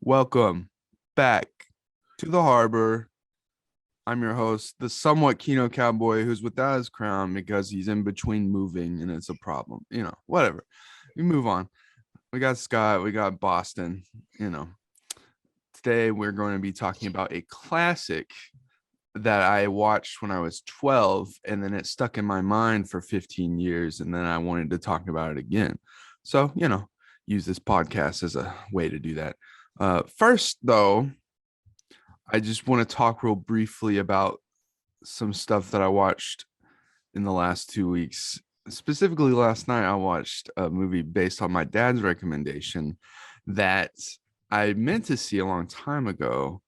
Welcome back to the harbor. I'm your host, the somewhat Kino Cowboy, who's without his crown because he's in between moving and it's a problem. Whatever. We move on. We got Scott, we got Boston. Today we're going to be talking about a classic that I watched when I was 12, and then it stuck in my mind for 15 years, and then I wanted to talk about it again. So, use this podcast as a way to do that. First, though, I just want to talk real briefly about some stuff that I watched in the last 2 weeks. Specifically, last night, I watched a movie based on my dad's recommendation that I meant to see a long time ago,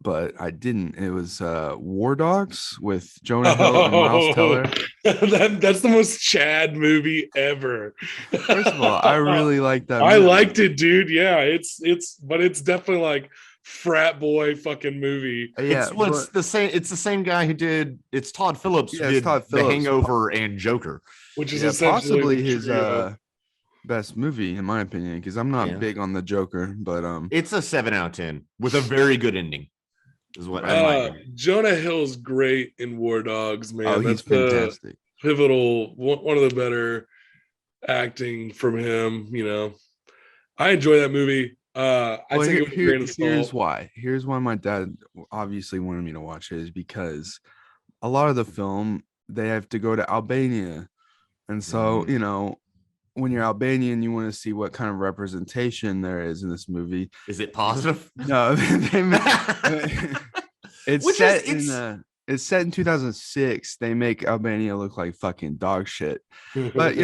but I didn't. It was War Dogs with Jonah Hill and Miles Teller. That's the most Chad movie ever. First of all, I really like that movie. I liked it, dude. Yeah, it's definitely like frat boy fucking movie. Yeah, it's the same. It's the same guy who did. It's Todd Phillips. Yeah, Who did Todd The Phillips. Hangover and Joker, which is possibly his best movie in my opinion, because I'm not big on the Joker, but it's a 7 out of 10 with a very good ending. Is what Jonah Hill's great in War Dogs, man. Oh, he's fantastic. Pivotal, one of the better acting from him. I enjoy that movie. Here's why my dad obviously wanted me to watch it, is because a lot of the film they have to go to Albania, and so when you're Albanian, you want to see what kind of representation there is in this movie. Is it positive? No, it's set in 2006. They make Albania look like fucking dog shit, but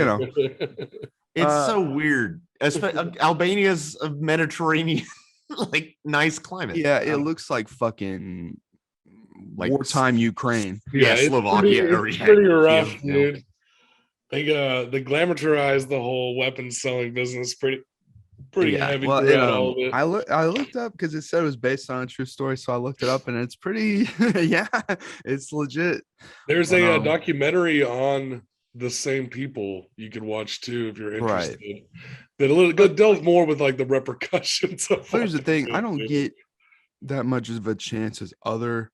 it's so weird. Albania's a Mediterranean, like nice climate. Yeah, it looks like fucking like wartime Ukraine. Yeah, Slovakia. It's pretty rough, dude. They glamorized the whole weapons selling business pretty heavy. Well, all of it. I looked up because it said it was based on a true story, so I looked it up, and it's pretty it's legit. There's a documentary on the same people you could watch too if you're interested. Right. That delve more with like the repercussions of. Here's the thing: I don't get that much of a chance as other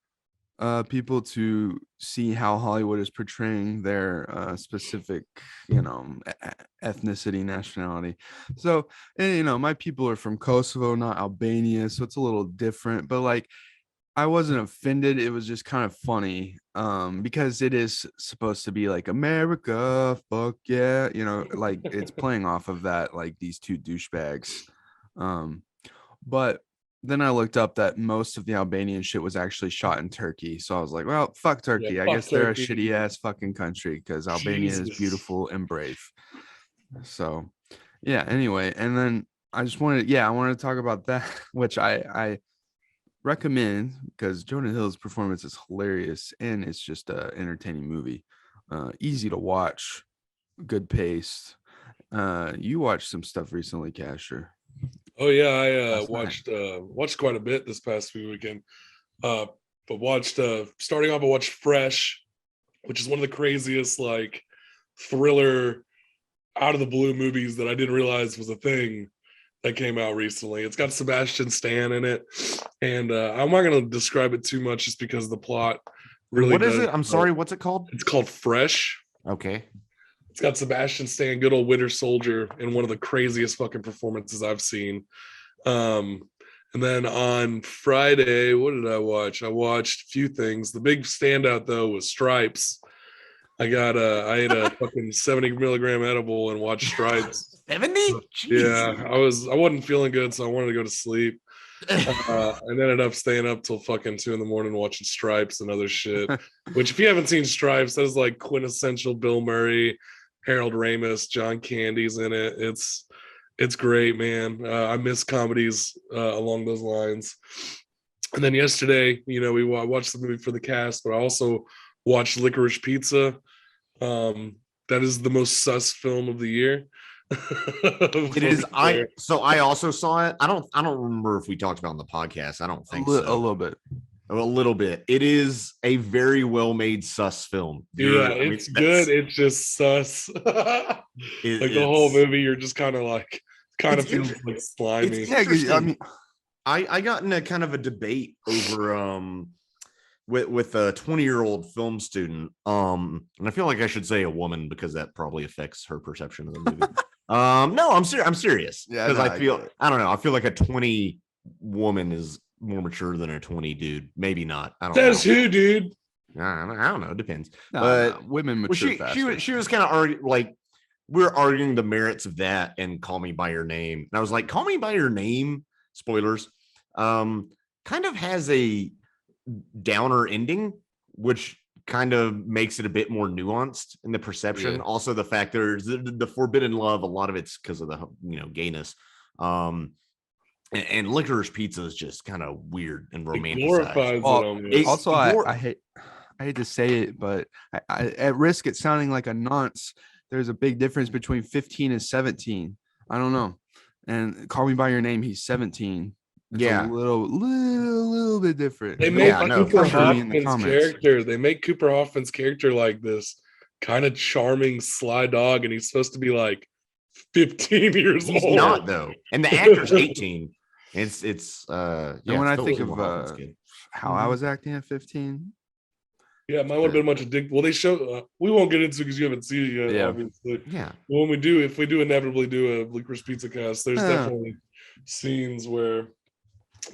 people to see how Hollywood is portraying their specific, ethnicity, nationality. So, my people are from Kosovo, not Albania, so it's a little different. But like, I wasn't offended. It was just kind of funny, because it is supposed to be like America, fuck yeah, like it's playing off of that, like these two douchebags. But then I looked up that most of the Albanian shit was actually shot in Turkey. So I was like, well, fuck Turkey. I guess they're a shitty ass fucking country, because Albania is beautiful and brave. So yeah, anyway. And then I wanted to talk about that, which I recommend, because Jonah Hill's performance is hilarious, and it's just an entertaining movie. Easy to watch, good pace. You watched some stuff recently, Casher. Oh yeah, I watched quite a bit this past weekend. But starting off, I watched Fresh, which is one of the craziest like thriller out of the blue movies that I didn't realize was a thing that came out recently. It's got Sebastian Stan in it, and I'm not going to describe it too much just because the plot really. What is it? I'm sorry. What's it called? It's called Fresh. Okay. It's got Sebastian Stan, good old Winter Soldier, in one of the craziest fucking performances I've seen. And then on Friday, what did I watch? I watched a few things. The big standout though was Stripes. I ate a fucking 70 milligram edible and watched Stripes. 70? Yeah, I wasn't feeling good, so I wanted to go to sleep. I ended up staying up till fucking 2 a.m. watching Stripes and other shit. Which, if you haven't seen Stripes, that is like quintessential Bill Murray, Harold Ramis, John Candy's in it. It's great, man. I miss comedies along those lines. And then yesterday, we watched the movie for the cast, but I also watched Licorice Pizza. That is the most sus film of the year. It is. I also saw it. I don't remember if we talked about it on the podcast. I don't think so. A little bit. A little bit. It is a very well-made sus film. It's good. It's just sus. The whole movie, you're just kind of feels like slimy. I mean, I got in a kind of a debate over with a 20-year-old film student. And I feel like I should say a woman because that probably affects her perception of the movie. No, I'm serious. Yeah, Because no, I feel I don't know. I feel like a 20 woman is more mature than a 20 dude. Maybe not. I don't Says know. who, dude? I don't know. It depends. No, But no, women well, mature she faster. she was kind of arguing like we were arguing the merits of that and Call Me by Your Name. And I was like, Call Me by Your Name, spoilers, kind of has a downer ending, which kind of makes it a bit more nuanced in the perception. Yeah. Also, the fact there's the forbidden love, a lot of it's because of the gayness. And licorice pizza is just kind of weird and It romanticized. glorifies Well, it almost. Also, I hate to say it, but I at risk at sounding like a nonce, there's a big difference between 15 and 17. I don't know. And Call Me by Your Name, he's 17. It's Yeah. a little bit different. They Don't make Yeah, no, fucking Cooper pressure me in the Hoffman's comments. character. They make Cooper Hoffman's character like this kind of charming, sly dog, and he's supposed to be like 15 years He's old. not though, and the actor's 18. It's And when I think of how I Mhm. was acting at 15, Yeah, mine would have been a bunch of dick. Well, they show. We won't get into it because you haven't seen it yet, Yeah. obviously. yeah, When we do, if we do inevitably do a Licorice Pizza cast, there's Yeah. definitely scenes where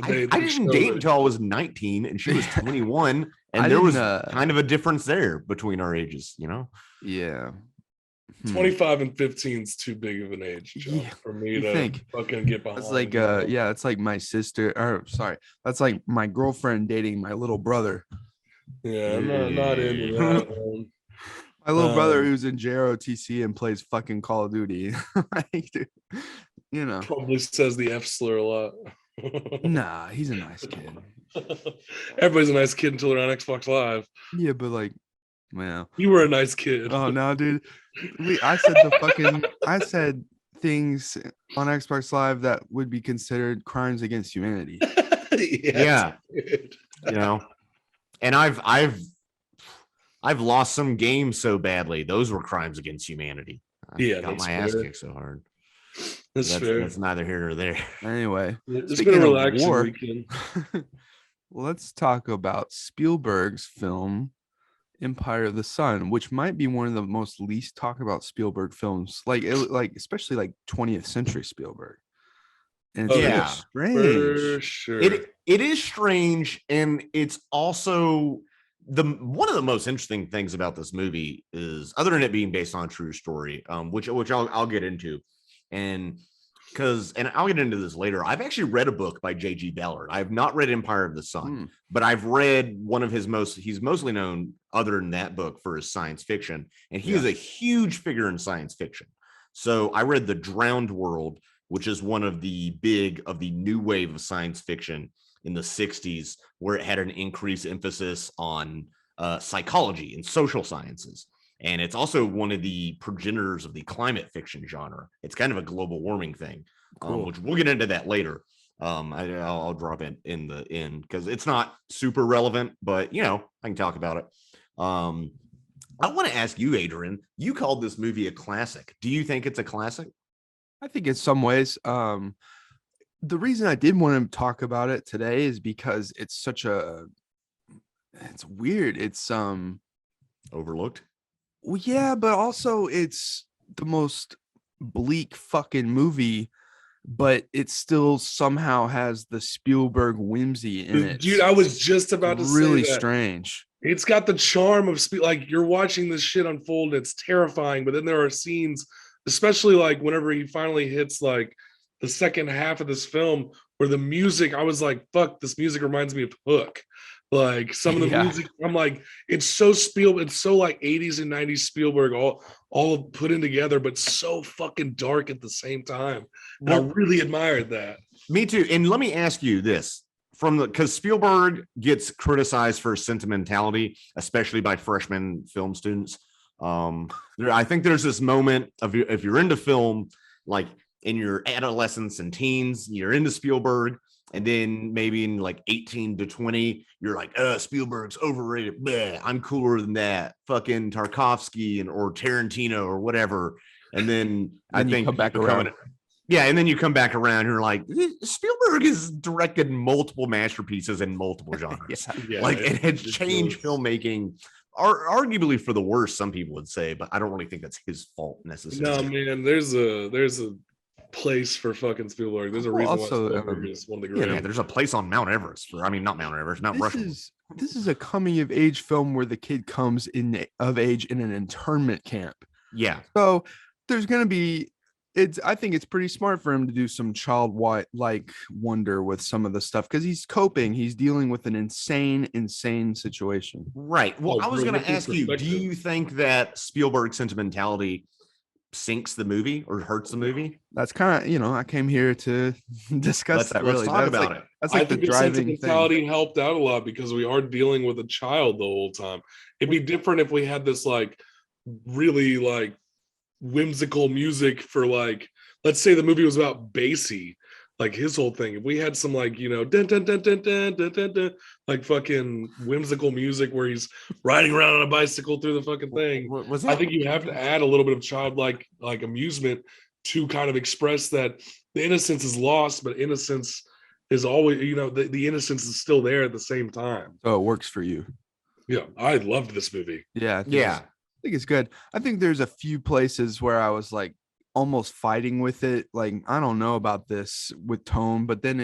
I didn't show date that- until I was 19 and she was 21, and I there was didn't, kind of a difference there between our ages, yeah. 25 and 15 is too big of an age jump Yeah, for me you to think? fucking get behind. That's like you know? yeah, it's like my sister, or sorry, that's like my girlfriend dating my little brother. Yeah, I'm not into that one. My little brother Um, who's in JROTC and plays fucking Call of Duty. Like, dude, you know. Probably says the F slur a lot. Nah, he's a nice kid. Everybody's a nice kid until they're on Xbox Live. Yeah, but like, well, You were a nice kid. oh no, dude. I said things on Xbox Live that would be considered crimes against humanity. Yeah. dude. And I've lost some games so badly; those were crimes against humanity. I Yeah, got that's my ass fair. kicked so hard. That's fair. That's neither here nor there. Anyway, It's speaking been a of relaxing war, weekend. let's talk about Spielberg's film Empire of the Sun, which might be one of the most least talked about Spielberg films, like especially like 20th century Spielberg. And it's Oh, kind of yeah, strange. For sure. It is strange, and it's also one of the most interesting things about this movie is, other than it being based on a true story, which I'll get into, and I'll get into this later. I've actually read a book by J.G. Ballard. I have not read Empire of the Sun, but I've read one of he's mostly known other than that book for his science fiction, and he is a huge figure in science fiction. So I read The Drowned World, which is one of the new wave of science fiction in the 60s, where it had an increased emphasis on psychology and social sciences. And it's also one of the progenitors of the climate fiction genre. It's kind of a global warming thing, which we'll get into that later. I'll drop it in the end because it's not super relevant, but I can talk about it. I want to ask you, Adrian, you called this movie a classic. Do you think it's a classic? I think in some ways, the reason I did want to talk about it today is because it's weird. It's Overlooked. well, yeah, but also it's the most bleak fucking movie, but it still somehow has the Spielberg whimsy in it. Dude, I was just about to really say that. strange. It's got the charm of like you're watching this shit unfold. It's terrifying, but then there are scenes, especially like whenever he finally hits like the second half of this film, where the music, I was like, "Fuck, this music reminds me of Hook." Like some of the music, I'm like, it's so it's so like 80s and 90s Spielberg, all put in together, but so fucking dark at the same time. And I really admired that. Me too. And let me ask you this. Because Spielberg gets criticized for sentimentality, especially by freshman film students. I think there's this moment of, if you're into film, like in your adolescence and teens, you're into Spielberg, and then maybe in like 18 to 20, you're like, Spielberg's overrated. Bleh, I'm cooler than that. Fucking Tarkovsky or Tarantino or whatever. And then I think come back around. Yeah, and then you come back around and you're like, Spielberg has directed multiple masterpieces in multiple genres. Like it has changed filmmaking, arguably for the worse, some people would say, but I don't really think that's his fault necessarily. No, man, there's a place for fucking Spielberg. There's a reason why Spielberg is one of the greatest. Yeah, there's a place on Mount Everest. Not Mount Everest, Mount Rushmore. This is a coming of age film where the kid comes of age in an internment camp. Yeah. So there's gonna be I think it's pretty smart for him to do some childlike wonder with some of the stuff because he's coping. He's dealing with an insane situation. Right. Well, I was going to ask you, do you think that Spielberg's sentimentality sinks the movie or hurts the movie? That's kind of, I came here to discuss that. Really, let's talk about it. That's like the driving sentimentality thing. helped out a lot because we are dealing with a child the whole time. It'd be different if we had this like really like whimsical music for like, let's say the movie was about Basie, like his whole thing. If we had some like, dun, dun, dun, dun, dun, dun, dun, dun, like fucking whimsical music where he's riding around on a bicycle through the fucking thing, I think you have to add a little bit of childlike like amusement to kind of express that the innocence is lost, but innocence is always, the innocence is still there at the same time. So it works for you. Yeah, I loved this movie. Yeah. I think it's good. I think there's a few places where I was like almost fighting with it. Like, I don't know about this with tone, but then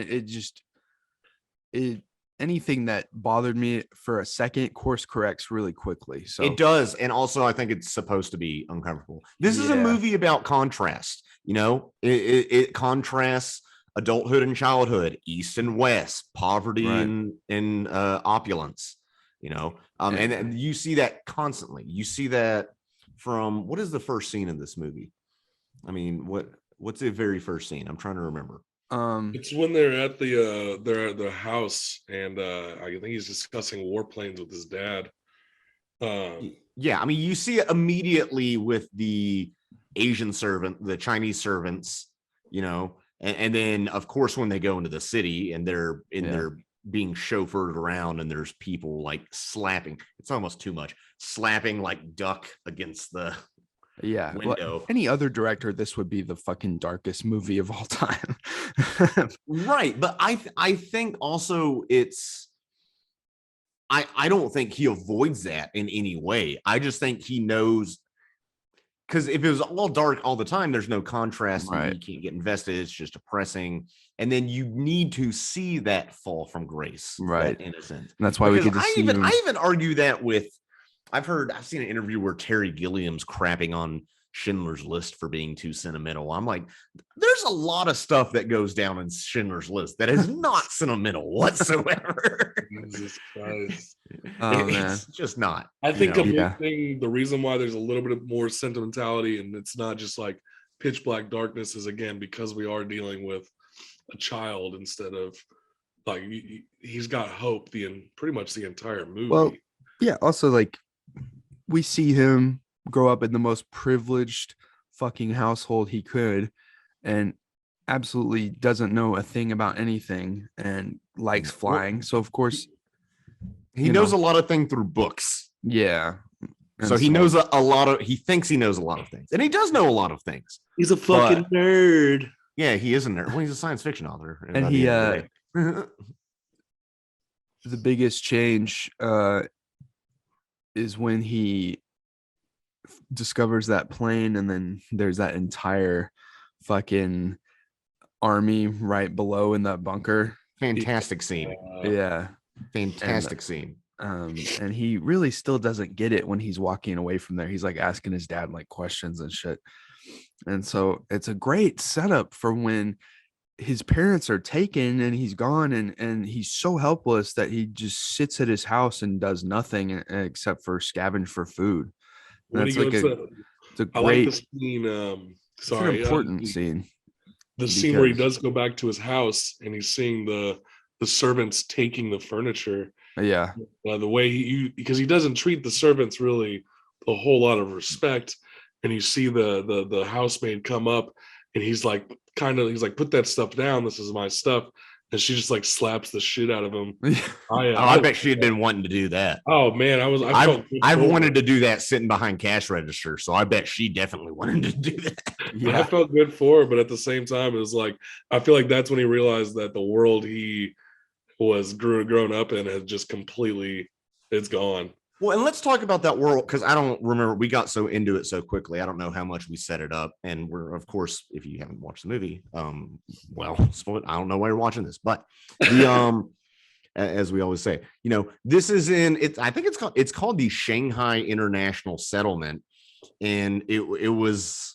anything that bothered me for a second course corrects really quickly. So it does. And also I think it's supposed to be uncomfortable. This is a movie about contrast. It contrasts adulthood and childhood, East and West, poverty and opulence. And you see that constantly. You see that from what is the first scene in this movie? I mean, what's the very first scene? I'm trying to remember. It's when they're at the house, and I think he's discussing warplanes with his dad. Yeah, I mean, you see it immediately with the Asian servant, the Chinese servants, and then of course when they go into the city and they're in their being chauffeured around and there's people like slapping, it's almost too much, slapping like duck against the window. Well, any other director, this would be the fucking darkest movie of all time. Right. But I think also I don't think he avoids that in any way. I just think he knows, because if it was all dark all the time, there's no contrast. Right. You can't get invested. It's just depressing. And then you need to see that fall from grace. Right. Innocent. And that's why we get to see I even argue that with, I've seen an interview where Terry Gilliam's crapping on Schindler's List for being too sentimental. I'm like, there's a lot of stuff that goes down in Schindler's List that is not sentimental whatsoever. Jesus Christ. It's just not. I think the reason why there's a little bit more sentimentality and it's not just like pitch black darkness is, again, because we are dealing with a child instead of like, he's got hope pretty much the entire movie. Well, yeah, also like we see him grow up in the most privileged fucking household he could and absolutely doesn't know a thing about anything and likes flying. So of course he knows a lot of things through books. Yeah. And so he knows he thinks he knows a lot of things, and he does know a lot of things. He's a fucking nerd. Yeah, he is a nerd. Well, he's a science fiction author. And he the biggest change is when he discovers that plane, and then there's that entire fucking army right below in that bunker. Fantastic scene. Fantastic scene. And he really still doesn't get it when he's walking away from there. He's like asking his dad like questions and shit. And so it's a great setup for when his parents are taken and he's gone, and he's so helpless that he just sits at his house and does nothing except for scavenge for food. That's like it's a great, I like the scene. It's an important scene. The scene where he does go back to his house and he's seeing the servants taking the furniture. Yeah. The way because he doesn't treat the servants really a whole lot of respect, and you see the housemaid come up and he's like put that stuff down, this is my stuff, and she just like slaps the shit out of him. I bet she had been wanting to do that. Oh man, I've wanted to do that sitting behind cash register, so I bet she definitely wanted to do that. I felt good for it, but at the same time, it was like I feel like that's when he realized that the world he was grown up in has just completely it's gone. Well, and let's talk about that world because I don't remember. We got so into it so quickly. I don't know how much we set it up. And we're, of course, if you haven't watched the movie, well, I don't know why you're watching this, but the as we always say, this is in it. I think it's called the Shanghai International Settlement, and it was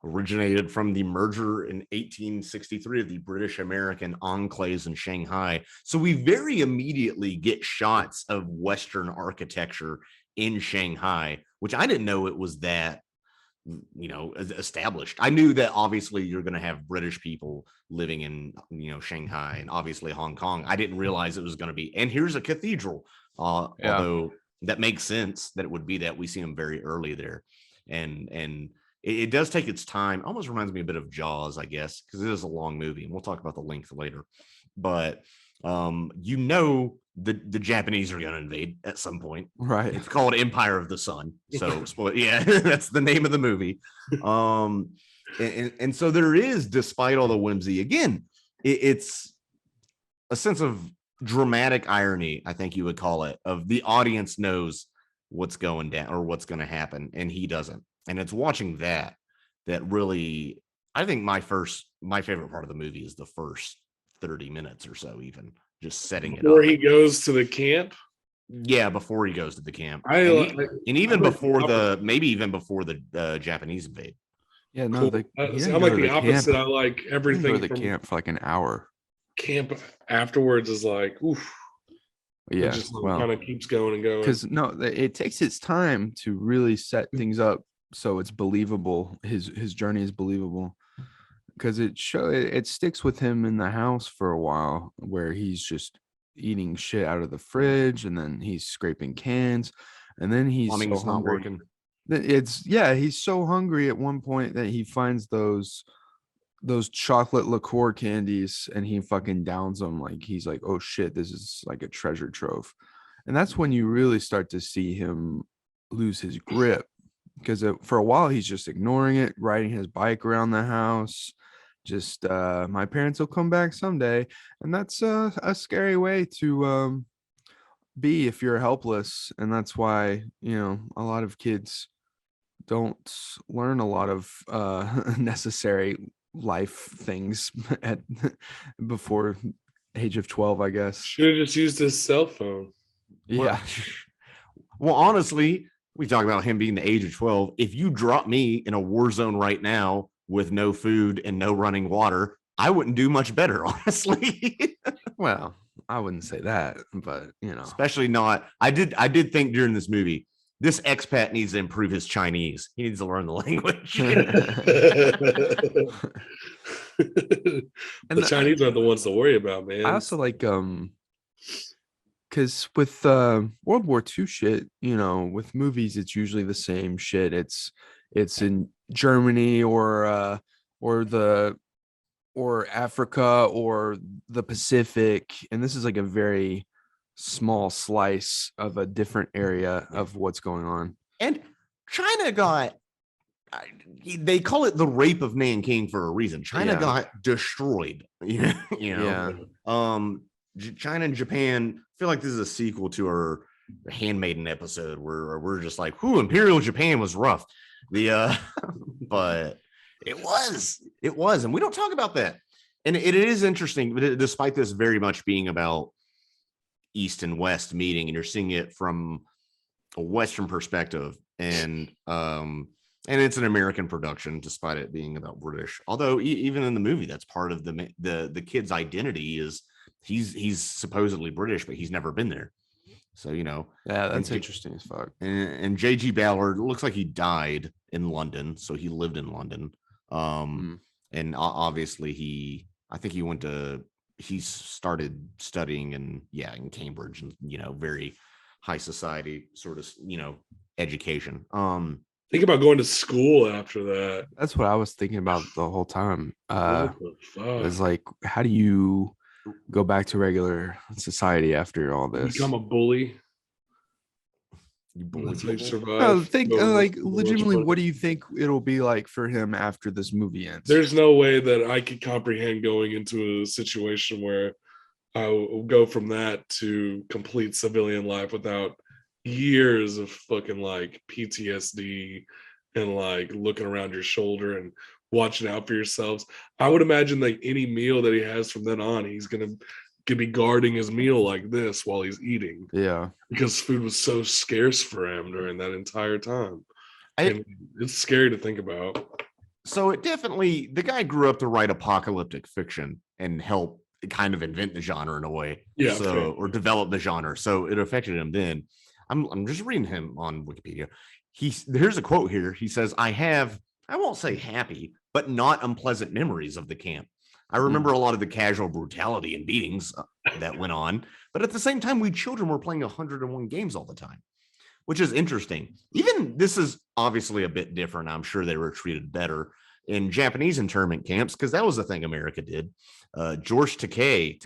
originated from the merger in 1863 of the British American enclaves in Shanghai. So we very immediately get shots of Western architecture in Shanghai, which I didn't know it was that established. I knew that obviously you're going to have British people living in Shanghai and obviously Hong Kong. I didn't realize it was going to be, and here's a cathedral, although that makes sense that it would be that. We see them very early there, and it does take its time. Almost reminds me a bit of Jaws, I guess, because it is a long movie, and we'll talk about the length later. But the Japanese are going to invade at some point. Right. It's called Empire of the Sun. So yeah, that's the name of the movie. And so there is, despite all the whimsy, again, it's a sense of dramatic irony, I think you would call it, of the audience knows what's going down or what's going to happen, and he doesn't. And it's watching that really, I think my favorite part of the movie is the first 30 minutes or so, even just setting it up. Before he goes to the camp? Yeah, before he goes to the camp. Even before the Japanese invade. Yeah, no, cool. I'm like the opposite. Camp. I like everything. Go to the camp for like an hour. Camp afterwards is like, oof. Yeah, it just kind of keeps going and going. Because it takes its time to really set things up so it's believable. His journey is believable because it sticks with him in the house for a while, where he's just eating shit out of the fridge, and then he's scraping cans, and then he's plumbing's not working. He's so hungry at one point that he finds those chocolate liqueur candies, and he fucking downs them. Like, he's like, oh shit, this is like a treasure trove. And that's when you really start to see him lose his grip, because for a while he's just ignoring it, riding his bike around the house, just my parents will come back someday. And that's a scary way to be if you're helpless. And that's why a lot of kids don't learn a lot of necessary life things before age of 12, I guess. Should have just used his cell phone. Yeah. Well, honestly, we talk about him being the age of 12. If you drop me in a war zone right now with no food and no running water, I wouldn't do much better, honestly. Well, I wouldn't say that, but especially not. I did think during this movie, this expat needs to improve his Chinese. He needs to learn the language. The Chinese aren't the ones to worry about, man. I also like because with World War II shit, with movies, it's usually the same shit. It's in Germany or Africa or the Pacific, and this is like a very small slice of a different area of what's going on. And China got, they call it the rape of Nanking for a reason. China got destroyed. Yeah. China and Japan, I feel like this is a sequel to our Handmaiden episode where we're just like, whoo, Imperial Japan was rough. But it was, and we don't talk about that. And it is interesting, but despite this very much being about East and West meeting, and you're seeing it from a Western perspective, and it's an American production, despite it being about British. Although even in the movie, that's part of the kid's identity is he's supposedly British, but he's never been there. So yeah, that's interesting as fuck. And J.G. Ballard looks like he died in London, so he lived in London. And obviously I think he started studying in Cambridge, and very high society sort of education. Think about going to school after that. That's what I was thinking about the whole time. What the fuck? It's like, how do you go back to regular society after all this? Become a bully. You bully That's how you people. No, survive. think No, like no much legitimately, fun. what do you think it'll be like for him after this movie ends? There's no way that I could comprehend going into a situation where I will go from that to complete civilian life without years of fucking like PTSD and like looking around your shoulder and watching out for yourselves. I would imagine like any meal that he has from then on, he's gonna be guarding his meal like this while he's eating Yeah, because food was so scarce for him during that entire time. I, And it's scary to think about. so it definitely, the guy grew up to write apocalyptic fiction and help kind of invent the genre in a way. Yeah, So, fair. or develop the genre. So it affected him then. I'm just reading him on Wikipedia. Here's a quote here. He says, I won't say happy, but not unpleasant memories of the camp. I remember a lot of the casual brutality and beatings that went on, but at the same time, we children were playing 101 games all the time, which is interesting. Even this is obviously a bit different. I'm sure they were treated better in Japanese internment camps because that was the thing America did. George Takei,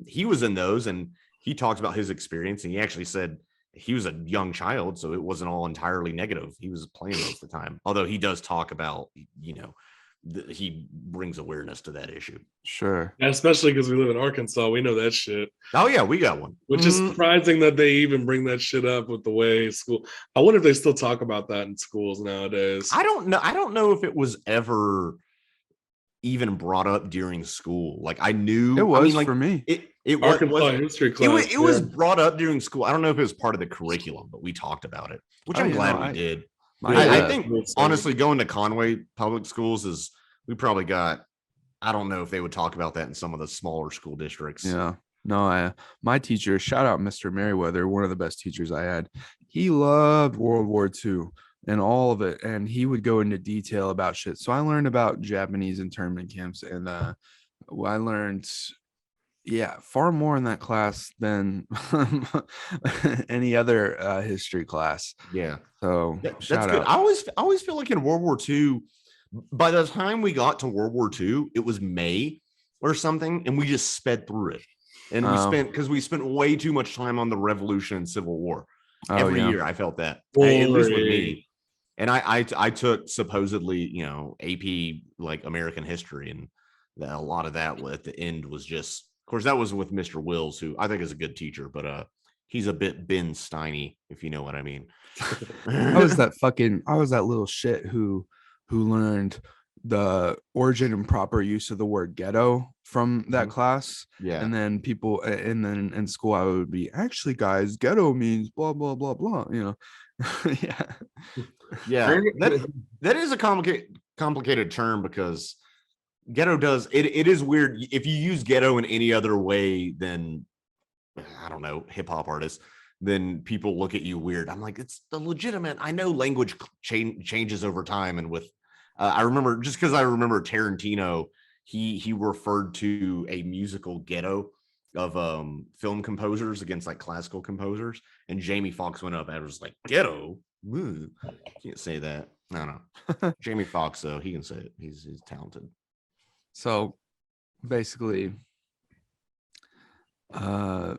he was in those and he talked about his experience and he actually said he was a young child, so it wasn't all entirely negative. He was playing most of the time, although he does talk about, he brings awareness to that issue. sure. Yeah, especially because we live in Arkansas, we know that shit. Oh yeah, we got one. Which is surprising that they even bring that shit up with the way school. I wonder if they still talk about that in schools nowadays. I don't know. I don't know if it was ever even brought up during school. Like I knew It was like for me. it Arkansas history class. it was brought up during school. I don't know if it was part of the curriculum, but we talked about it, which I'm glad we did. I think honestly, going to Conway public schools is we probably got. I don't know if they would talk about that in some of the smaller school districts. Yeah. No, my teacher, shout out Mr. Merriweather, one of the best teachers I had. He loved World War II and all of it. And he would go into detail about shit. So I learned about Japanese internment camps and I learned, far more in that class than any other history class. Yeah. So that's shout good. out. I always feel like in World War II, by the time we got to World War II, it was May or something, and we just sped through it. And we spent way too much time on the Revolution and Civil War. Every year I felt that. At least with me. And I took supposedly, AP like American history, and a lot of that at the end was just, of course, that was with Mr. Wills, who I think is a good teacher, but he's a bit Ben Steiny, if you know what I mean. I was that little shit who learned the origin and proper use of the word ghetto from that class. Yeah. And then then in school I would be, actually guys, ghetto means blah blah blah blah, yeah. That is a complicated term because ghetto does it is weird if you use ghetto in any other way than, I don't know, hip-hop artists, then people look at you weird. I'm like, it's the legitimate. I know language changes over time, and with I remember, just because I remember Tarantino, he referred to a musical ghetto of film composers against like classical composers, and Jamie Foxx went up and was like, ghetto. Ooh, can't say that. I don't know. Jamie Foxx, though, he can say it. He's talented. So basically, the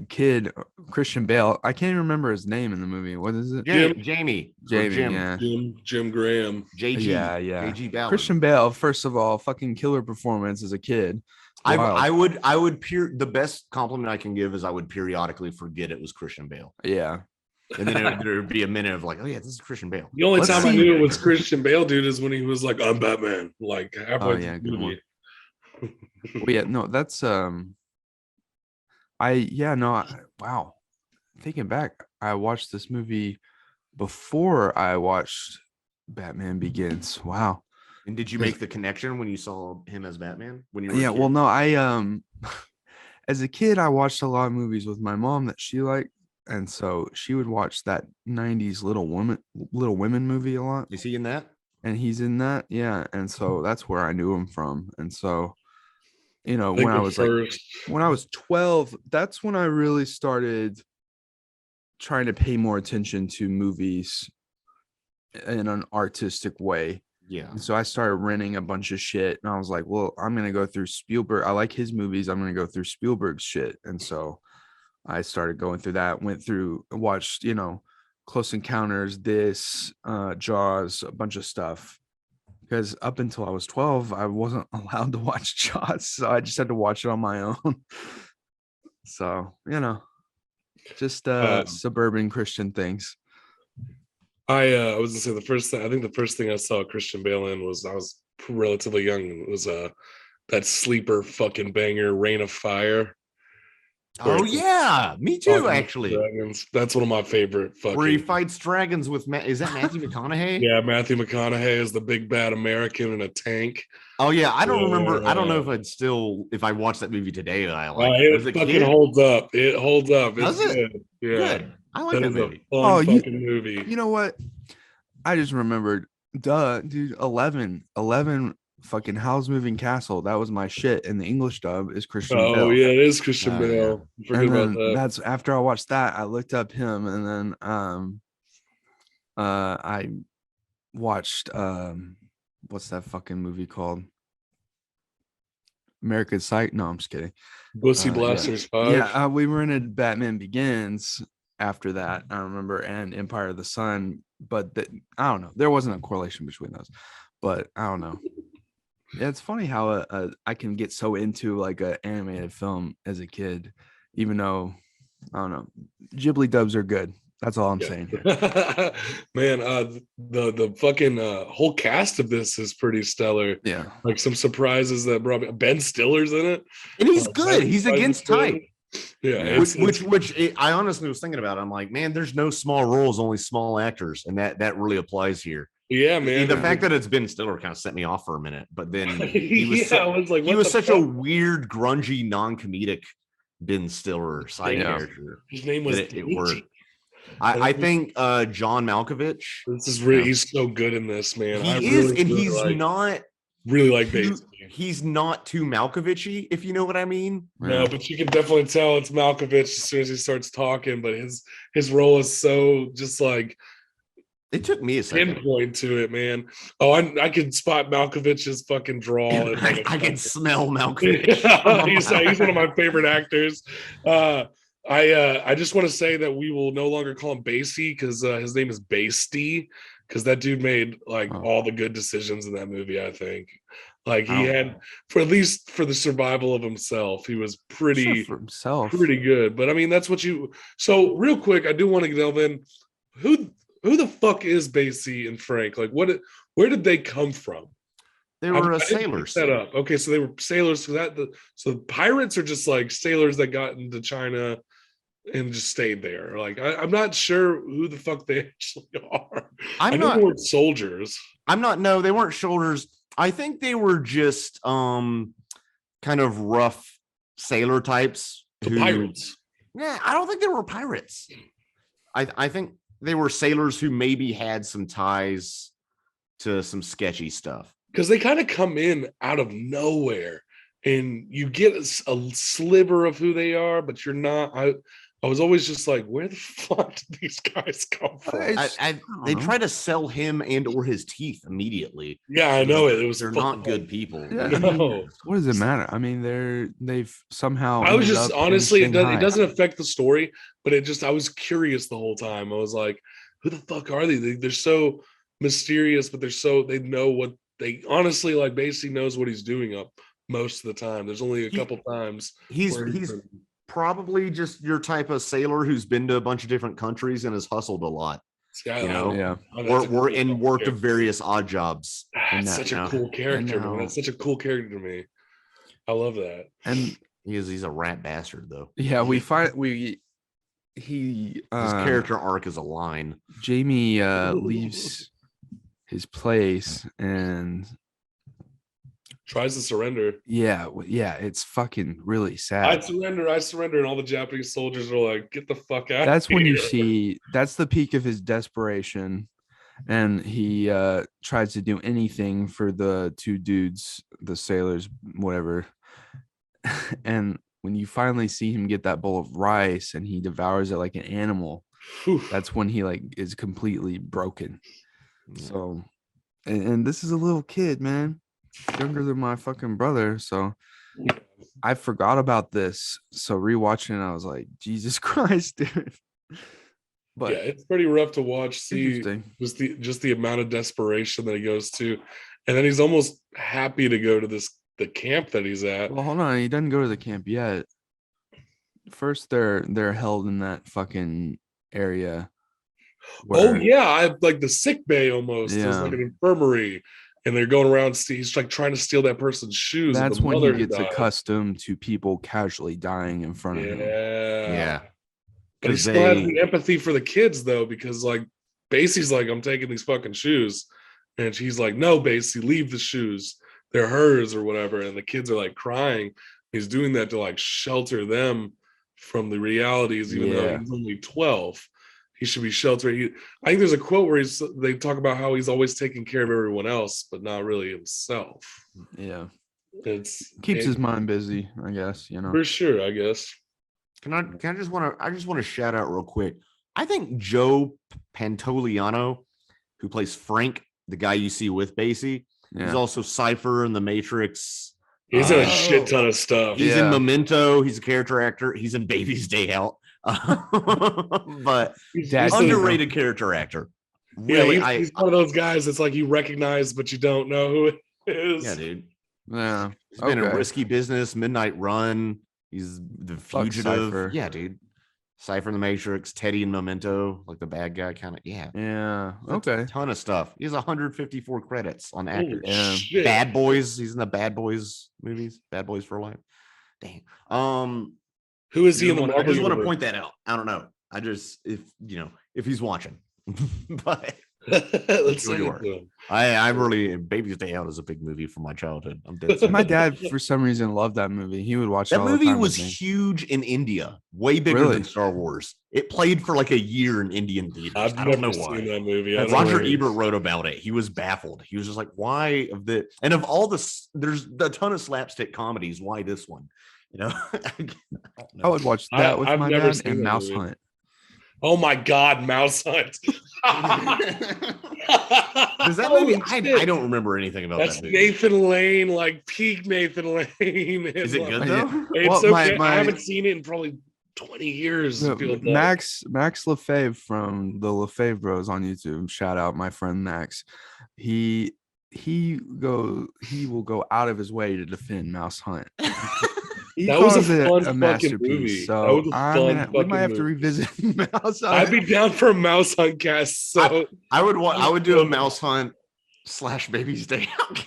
kid Christian Bale, I can't even remember his name in the movie. What is it? Jamie. Yeah. Jim Graham. JG. Yeah. JG Ballard. Christian Bale, first of all, fucking killer performance as a kid. I would the best compliment I can give is I would periodically forget it was Christian Bale. Yeah. And then there would be a minute of like, oh yeah, this is Christian Bale. The only time I knew it was Christian Bale, dude, is when he was like, I'm Batman. Like halfway through the movie. Well, yeah, no, that's wow. Thinking back, I watched this movie before I watched Batman Begins. Wow. And did you make the connection when you saw him as Batman? When you were well, no, I as a kid, I watched a lot of movies with my mom that she liked, and so she would watch that 90s Little Women movie a lot. Is he in that? And he's in that, yeah. And so that's where I knew him from. And so, when I was 12, that's when I really started trying to pay more attention to movies in an artistic way. Yeah. And so I started renting a bunch of shit, and I was like, well, I'm going to go through Spielberg. I like his movies. I'm going to go through Spielberg's shit. And so I started going through that, watched, Close Encounters, Jaws, a bunch of stuff. Because up until I was 12, I wasn't allowed to watch Jaws, so I just had to watch it on my own. So, just Um, suburban Christian things. I was gonna say the first thing I saw Christian Bale in was I was relatively young. It was that sleeper fucking banger, Reign of Fire. Where Oh it's yeah, me too. talking with Actually, dragons. That's one of my favorite where he fucking. fights dragons with is that Matthew McConaughey? Yeah, Matthew McConaughey is the big bad American in a tank. Oh yeah, I don't remember. I don't know Yeah. if I watched that movie today that I like it. As a It fucking kid, holds up. It holds up. It's does it? good. Yeah. Good. I like That that is a movie. fun Oh, fucking movie. you know what? I just remembered, dude, 11 fucking Howl's Moving Castle. That was my shit. And the English dub is Christian Oh Bale. yeah, it is Christian Oh, yeah. Bale. Forget And about then that. that's after I watched that, I looked up him, and then I watched what's that fucking movie called? American Psych. No, I'm just kidding. Bussy Yeah. Blasters 5. Yeah, we were in a Batman Begins after that, I remember, and Empire of the Sun, but I don't know. There wasn't a correlation between those, but I don't know. Yeah, it's funny how I can get so into like an animated film as a kid, even though I don't know. Ghibli dubs are good. That's all I'm saying here. Man, the fucking whole cast of this is pretty stellar. Yeah. Like some surprises that brought me. Ben Stiller's in it, And he's Uh, good. Ben- He's Ben against Stiller. type. Yeah, I honestly was thinking about it. I'm like, man, there's no small roles, only small actors, and that really applies here. yeah, man. The fact that it's Ben Stiller kind of set me off for a minute, but then he was I was like, he what was the such a fuck? weird, grungy, non-comedic Ben Stiller side Yeah. character. His name was It Daichi. worked. I think John Malkovich. This is really he's so good in this, man. I He is, really, and really he's like, not really like too, Bates. he's not too Malkovich-y, if you know what I mean. No, but you can definitely tell it's Malkovich as soon as he starts talking. But his role is so just like It took me a second. pinpoint to it, man. Oh, I can spot Malkovich's fucking draw. in like a I can second. smell Malkovich. He's one of my favorite actors. I just want to say that we will no longer call him Basie because his name is Basty because that dude made like all the good decisions in that movie. I think like he had for at least for the survival of himself, he was pretty for himself. pretty good. But I mean, that's what you. So real quick, I do want to delve in. Who the fuck is Basie and Frank? Like, where did they come from? They were I didn't sailors. pick that up. Okay, so they were sailors. So pirates are just like sailors that got into China and just stayed there. Like I'm not sure who the fuck they actually are. I know they weren't soldiers. No, they weren't soldiers. I think they were just kind of rough sailor types. Pirates. Yeah, I don't think they were pirates. I think they were sailors who maybe had some ties to some sketchy stuff. Because they kind of come in out of nowhere and you get a sliver of who they are, but you're not. I was always just like, where the fuck did these guys come from? They try to sell him and or his teeth immediately. Yeah, I know it. It was they're not good people. Yeah, No. What does it matter? I mean, they've somehow. I was just honestly, it Shanghai. doesn't affect the story, but I was curious the whole time. I was like, who the fuck are they? They're so mysterious, but they know what they honestly like. Basically knows what he's doing up most of the time. There's only a couple times he's probably just your type of sailor who's been to a bunch of different countries and has hustled a lot. Yeah. Or worked at various odd jobs. That's such a cool character, man. That's such a cool character to me. I love that. And he's a rat bastard though. Yeah, his character arc is a line. Jamie leaves his place and tries to surrender. Yeah, it's fucking really sad. I surrender, and all the Japanese soldiers are like, "Get the fuck out!" That's when you see that's the peak of his desperation, and he tries to do anything for the two dudes, the sailors, whatever. And when you finally see him get that bowl of rice and he devours it like an animal, that's when he like is completely broken. So, and this is a little kid, man, younger than my fucking brother. So I forgot about this. So rewatching it, I was like, Jesus Christ, dude. Yeah, But it's pretty rough to watch. See interesting. just the amount of desperation that he goes to, and then he's almost happy to go to the camp that he's at. Well, hold on. He doesn't go to the camp yet. First, they're held in that fucking area. Oh Where, yeah, I like the sick bay almost. There's yeah, like an infirmary, and they're going around. He's like trying to steal that person's shoes of the that's when he mother who gets died. accustomed to people casually dying in front of him. Yeah, but he because still has the empathy for the kids though, because like Basie's like, I'm taking these fucking shoes, and she's like, no, Basie, leave the shoes. They're hers or whatever. And the kids are like crying. He's doing that to like shelter them from the realities, even though Yeah. he's only 12. He should be sheltered. I think there's a quote where they talk about how he's always taking care of everyone else, but not really himself. Yeah. It's Keeps his mind busy, I guess, for sure, I guess. I just want to shout out real quick. I think Joe Pantoliano, who plays Frank, the guy you see with Basie, he's also Cypher in The Matrix. He's in a shit ton of stuff. He's in Memento. He's a character actor. He's in Baby's Day Out. But he's underrated character actor. Really, he's one of those guys that's like you recognize, but you don't know who it is. Yeah, dude. Yeah. He's been in Risky Business, Midnight Run. He's the Fugitive. Yeah, dude. Cypher in The Matrix, Teddy in Memento, like the bad guy kind of. Yeah. Yeah. Okay. A ton of stuff. He has 154 credits on actors. Shit. Bad Boys. He's in the Bad Boys movies. Bad Boys for Life. Dang. Who is he in the Marvel? I just want to point that out. I don't know. I just if he's watching. But let's see. I really Baby's Day Out is a big movie from my childhood. I'm dead. My dad, for some reason, loved that movie. He would watch that it all movie. The time Was huge in India, way bigger than Star Wars. It played for like a year in Indian theaters. I don't know why. Seen that movie. Roger Ebert wrote about it. He was baffled. He was just like, "Why of all this? There's a ton of slapstick comedies. Why this one?" I would watch that with my dad and Mouse Hunt. Oh my God, Mouse Hunt. Does that movie? I don't remember anything about that movie. Nathan Lane, like peak Nathan Lane. Is it good though? It's okay. I haven't seen it in probably 20 years. Max Lefebvre from the Lefebvre Bros on YouTube. Shout out my friend Max. He will go out of his way to defend Mouse Hunt. That was a masterpiece. Movie. So we might have to revisit Mouse Hunt. I'd be down for a Mouse Hunt cast. So I would do a Mouse Hunt / Baby's Day Out.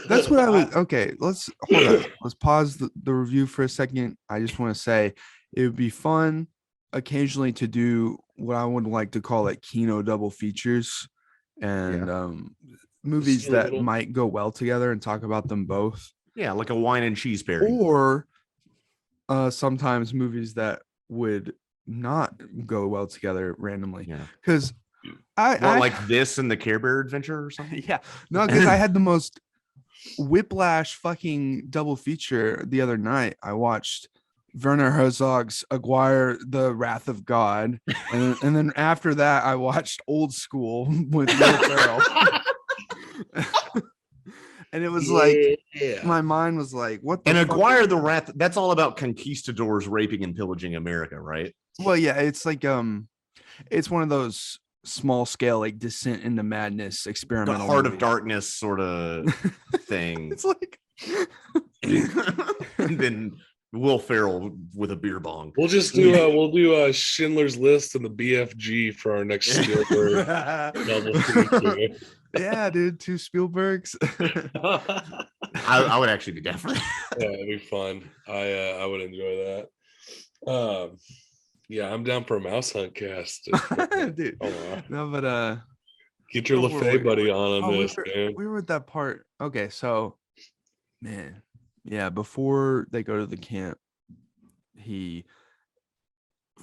That's what I would. Okay, let's hold on. Let's pause the review for a second. I just want to say it would be fun occasionally to do what I would like to call like Kino double features and movies that might go well together and talk about them both. Yeah, like a wine and cheese pairing. Or sometimes movies that would not go well together randomly. Yeah. Because I like this and the Care Bear Adventure or something. Yeah. No, because I had the most whiplash fucking double feature the other night. I watched Werner Herzog's Aguirre, The Wrath of God. And then after that, I watched Old School with Will Ferrell. And it was my mind was like, what the fuck? Aguirre the Wrath, that's all about conquistadors raping and pillaging America, right? Well, yeah, it's like it's one of those small scale like Descent into Madness experimental. The Heart of Darkness sort of thing. It's like and then Will Ferrell with a beer bong. We'll just do Schindler's List and the BFG for our next Spielberg double feature. Yeah, dude, 2 Spielbergs. I would actually be down for that. Yeah, it'd be fun. I would enjoy that. Yeah, I'm down for a Mouse Hunt cast. Dude. No, but get your Lefebvre buddy on this, man. We were at that part. Okay, so man, yeah, before they go to the camp, he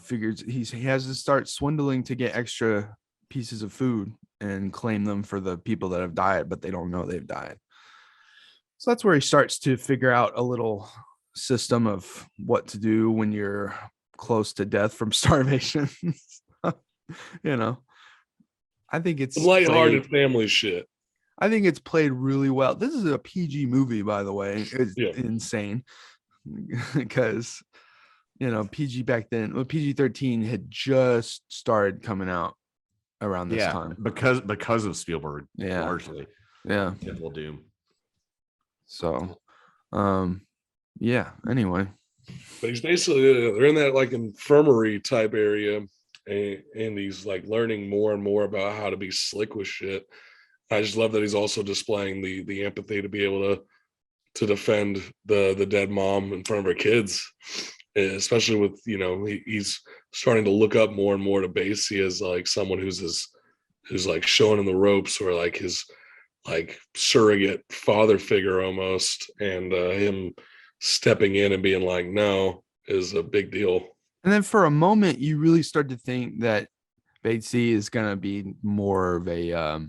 figures he has to start swindling to get extra pieces of food and claim them for the people that have died, but they don't know they've died. So that's where he starts to figure out a little system of what to do when you're close to death from starvation. I think it's lighthearted family shit. I think it's played really well. This is a PG movie, by the way. It's Yeah. insane because PG back then, well, PG-13 had just started coming out around this time. because of Spielberg, Yeah. largely. Yeah. Temple of Doom. So, yeah. Anyway, But he's basically they're in that like infirmary type area, and he's like learning more and more about how to be slick with shit. I just love that he's also displaying the empathy to be able to defend the dead mom in front of her kids, especially with he's starting to look up more and more to Basie as like someone who's like showing him the ropes, or like his like surrogate father figure almost, and him stepping in and being like no is a big deal. and then for a moment, you really start to think that Batesy is gonna be more of a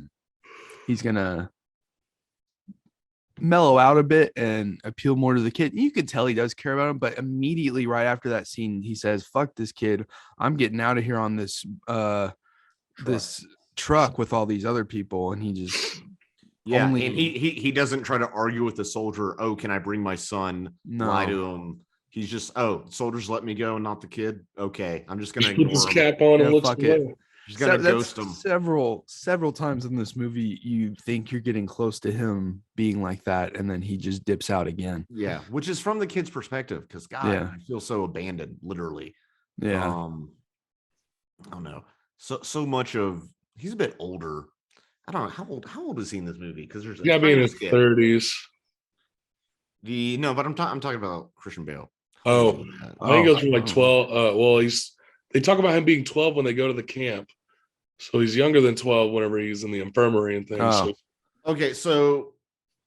he's gonna mellow out a bit and appeal more to the kid. You could tell he does care about him, but immediately right after that scene, he says, "Fuck this kid. I'm getting out of here on this this truck with all these other people." And he just and he doesn't try to argue with the soldier. Oh, can I bring my son? Lie to him. He's just, oh, soldiers let me go and not the kid. Okay, I'm just gonna Put his cap on and looks away. He's gonna ghost him. Several times in this movie, you think you're getting close to him being like that, and then he just dips out again. Yeah, which is from the kid's perspective, because God, I feel so abandoned, literally. Yeah. I don't know. So much of he's a bit older. I don't know how old is he in this movie? Because there's be in his 30s. But I'm talking about Christian Bale. I think he goes from like 12. They talk about him being 12 when they go to the camp. So he's younger than 12 whenever he's in the infirmary and things. So. Okay, so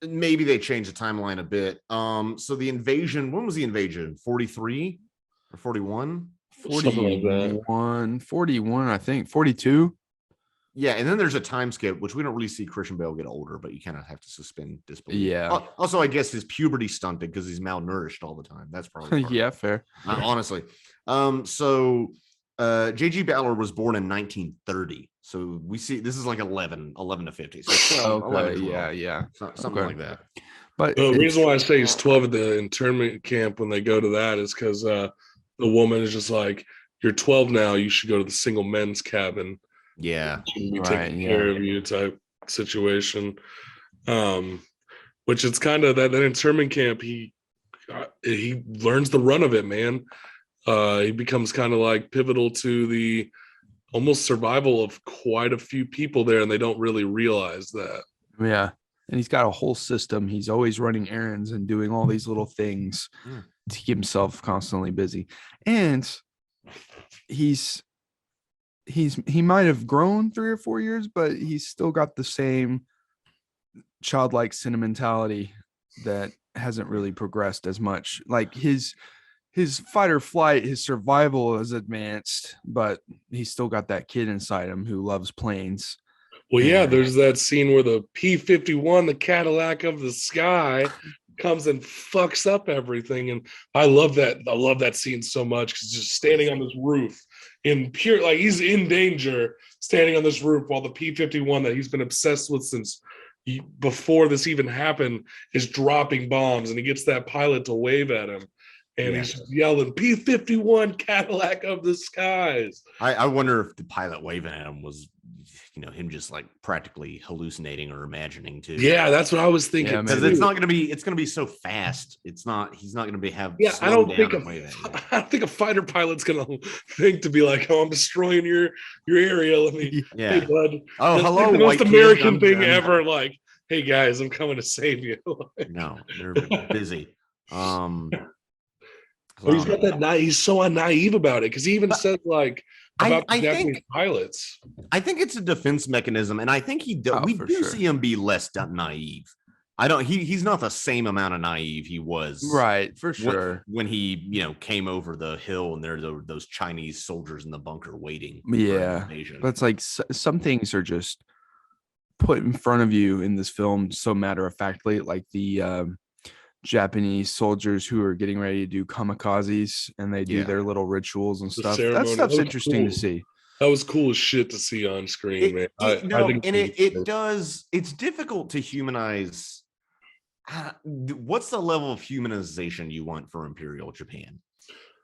maybe they changed the timeline a bit. So the invasion, when was the invasion? 43 or 41? 41, I think. 42. Yeah, and then there's a time skip, which we don't really see Christian Bale get older, but you kind of have to suspend disbelief. Yeah. Also, I guess his puberty stunted because he's malnourished all the time. That's probably yeah, fair. Honestly. So J.G. Ballard was born in 1930. So we see this is like 11 to 50. So 11, 12, yeah. Something like that. But the reason why I say he's 12 at the internment camp when they go to that is because the woman is just like, you're 12 now, you should go to the single men's cabin. Yeah, be taking care of you type situation. Which it's kind of that internment camp. He learns the run of it, man. He becomes kind of like pivotal to the almost survival of quite a few people there, and they don't really realize that. Yeah, and he's got a whole system. He's always running errands and doing all these little things to keep himself constantly busy, and he might have grown 3 or 4 years, but he's still got the same childlike sentimentality that hasn't really progressed as much. Like his fight or flight, his survival has advanced, but he's still got that kid inside him who loves planes. Well, yeah, there's that scene where the P-51, the Cadillac of the sky, comes and fucks up everything, and I love that scene so much because just standing on this roof in pure, like, he's in danger standing on this roof while the P-51 that he's been obsessed with since before this even happened is dropping bombs, and he gets that pilot to wave at him, and he's just yelling P-51 Cadillac of the skies. I wonder if the pilot waving at him was him just like practically hallucinating or imagining too. Yeah, that's what I was thinking. Because it's going to be so fast. He's not going to be I don't think a fighter pilot's going to think to be like, oh, I'm destroying your area. Let me, hey, bud. Oh, that's hello, like the most white American kid, thing ever. Like, hey guys, I'm coming to save you. No, they're busy. He's got that. He's so naive about it because he even says like about the Japanese pilots. I think it's a defense mechanism, and I think we do see him be less naive. He's not the same amount of naive he was, right? For sure. When he came over the hill and there are those Chinese soldiers in the bunker waiting. Yeah, but it's like some things are just put in front of you in this film so matter of factly, like the Japanese soldiers who are getting ready to do kamikazes, and they do their little rituals and stuff. That stuff's interesting to see. That was cool as shit to see on screen, man. I think It's difficult to humanize. What's the level of humanization you want for Imperial Japan?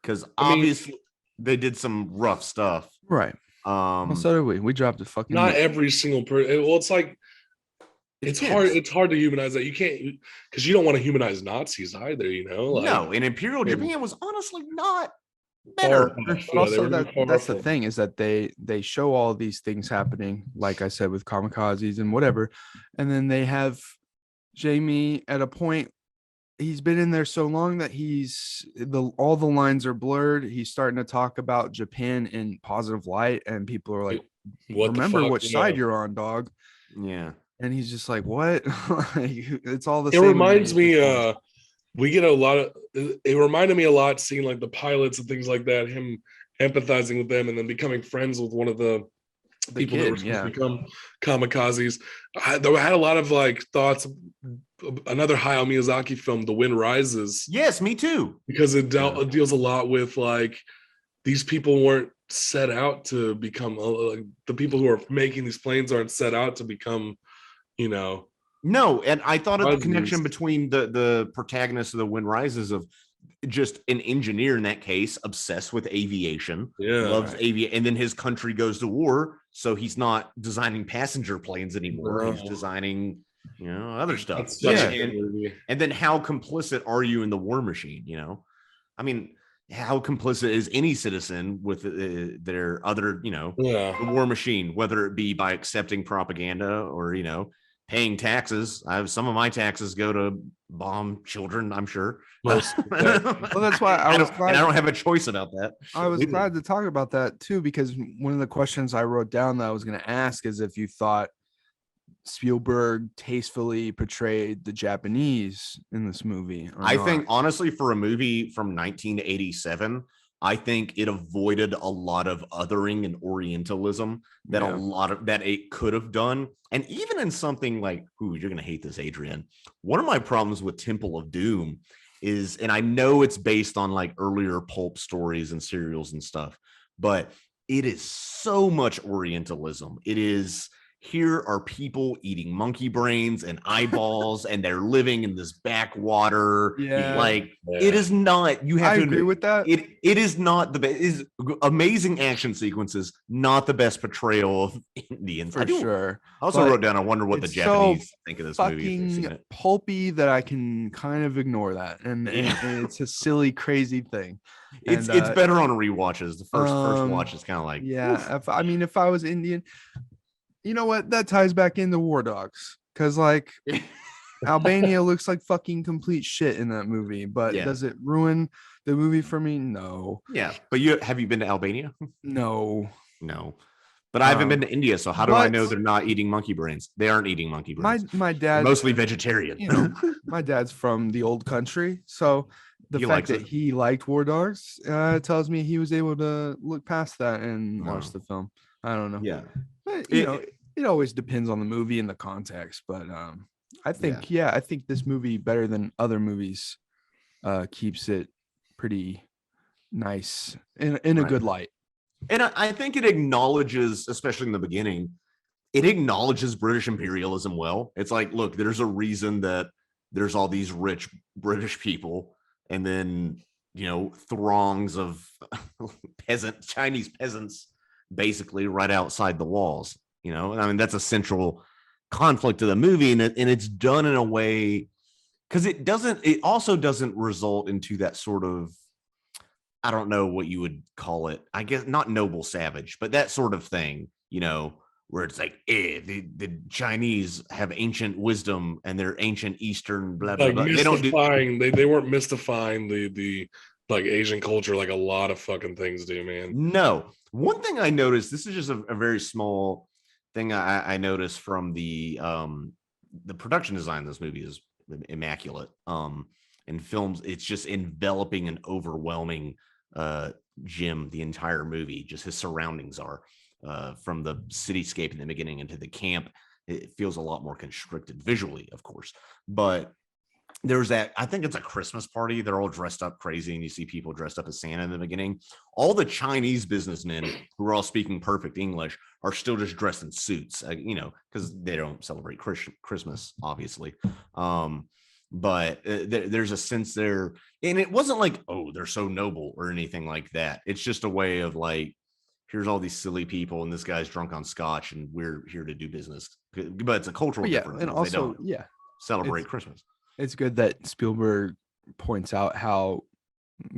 Because obviously they did some rough stuff, right? Well, so did we. We dropped a fucking. Not every single person. Well, it's like it's hard. It's hard to humanize that. You can't, because you don't want to humanize Nazis either. You know, like, no. And Imperial Japan was honestly not better. But also that's the thing, is that they show all these things happening, like I said, with kamikazes and whatever, and then they have Jamie at a point. He's been in there so long that all the lines are blurred. He's starting to talk about Japan in positive light, and people are like, remember which side you're on, dog. Yeah. And he's just like, what? It's all the same. It reminds me, we get a lot of, it reminded me a lot seeing like the pilots and things like that, him empathizing with them and then becoming friends with one of the people that were supposed to become kamikazes. I had a lot of like thoughts. Another Hayao Miyazaki film, The Wind Rises. Yes, me too. Because it deals a lot with like, these people weren't set out to become, the people who are making these planes aren't set out to become, you know. No, and I thought of the connection between the protagonist of The Wind Rises of just an engineer in that case, obsessed with aviation, loves aviation, and then his country goes to war, so he's not designing passenger planes anymore. He's designing, you know, other stuff. And then how complicit are you in the war machine? You know, I mean, how complicit is any citizen with their other, you know, the war machine, whether it be by accepting propaganda or, you know, paying taxes. Some of my taxes go to bomb children, I'm sure. Well, that's why I don't have a choice about that. I was glad to talk about that too, because one of the questions I wrote down that I was going to ask is if you thought Spielberg tastefully portrayed the Japanese in this movie. I think honestly, for a movie from 1987, I think it avoided a lot of othering and Orientalism that it could have done. And even in something like, you're going to hate this, Adrian. One of my problems with Temple of Doom is, and I know it's based on like earlier pulp stories and serials and stuff, but it is so much Orientalism. It is, here are people eating monkey brains and eyeballs, and they're living in this backwater. It is not. You have to agree with that. It is not the best. Is amazing action sequences, not the best portrayal of Indians. For sure. I also wrote down, I wonder what the Japanese think of this movie. Fucking pulpy that I can kind of ignore that, and it's a silly, crazy thing. It's better on rewatches. The first watch is kind of like, if I was Indian. You know what? That ties back into War Dogs, because like Albania looks like fucking complete shit in that movie. But does it ruin the movie for me? No. Yeah, but have you been to Albania? No. But I haven't been to India, so how do I know they're not eating monkey brains? They aren't eating monkey brains. My dad, mostly vegetarian. You know, my dad's from the old country, so the fact that he liked War Dogs tells me he was able to look past that and watch the film. I don't know. Yeah. But, you know, it always depends on the movie and the context, but I think I think this movie, better than other movies, keeps it pretty nice in a good light. And I think it acknowledges, especially in the beginning, it acknowledges British imperialism well. It's like, look, there's a reason that there's all these rich British people, and then, you know, throngs of Chinese peasants basically right outside the walls, you know. I mean, that's a central conflict of the movie, and it's done in a way, because it also doesn't result into that sort of, I don't know what you would call it, I guess not noble savage, but that sort of thing, you know, where it's like, the Chinese have ancient wisdom and they're ancient Eastern blah blah blah. They weren't mystifying the like Asian culture like a lot of fucking things do, man. No. One thing I noticed, this is just a very small thing I noticed from the production design of this movie is immaculate. In films, it's just enveloping and overwhelming Jim the entire movie. Just his surroundings are from the cityscape in the beginning into the camp. It feels a lot more constricted visually, of course, but there's that, I think it's a Christmas party. They're all dressed up crazy, and you see people dressed up as Santa in the beginning. All the Chinese businessmen who are all speaking perfect English are still just dressed in suits, because they don't celebrate Christmas, obviously. But there's a sense there, and it wasn't like, oh, they're so noble or anything like that. It's just a way of like, here's all these silly people, and this guy's drunk on scotch, and we're here to do business. But it's a cultural difference. And also, they don't celebrate Christmas. It's good that Spielberg points out how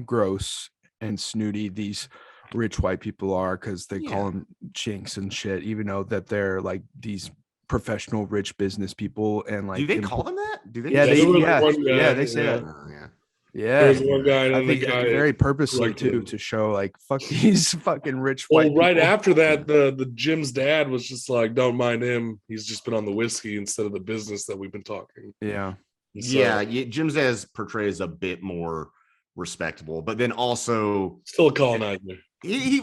gross and snooty these rich white people are, because they call them chinks and shit, even though that they're like these professional rich business people. And like, do they call them that? Do they? Yeah, they say yeah. that. Yeah, There's one guy, and I think very purposely too, to show like, fuck these fucking rich white people. Right after that, the Jim's dad was just like, don't mind him, he's just been on the whiskey instead of the business that we've been talking. So, yeah, Jim's dad portrays a bit more respectable, but then also still a colonizer. He's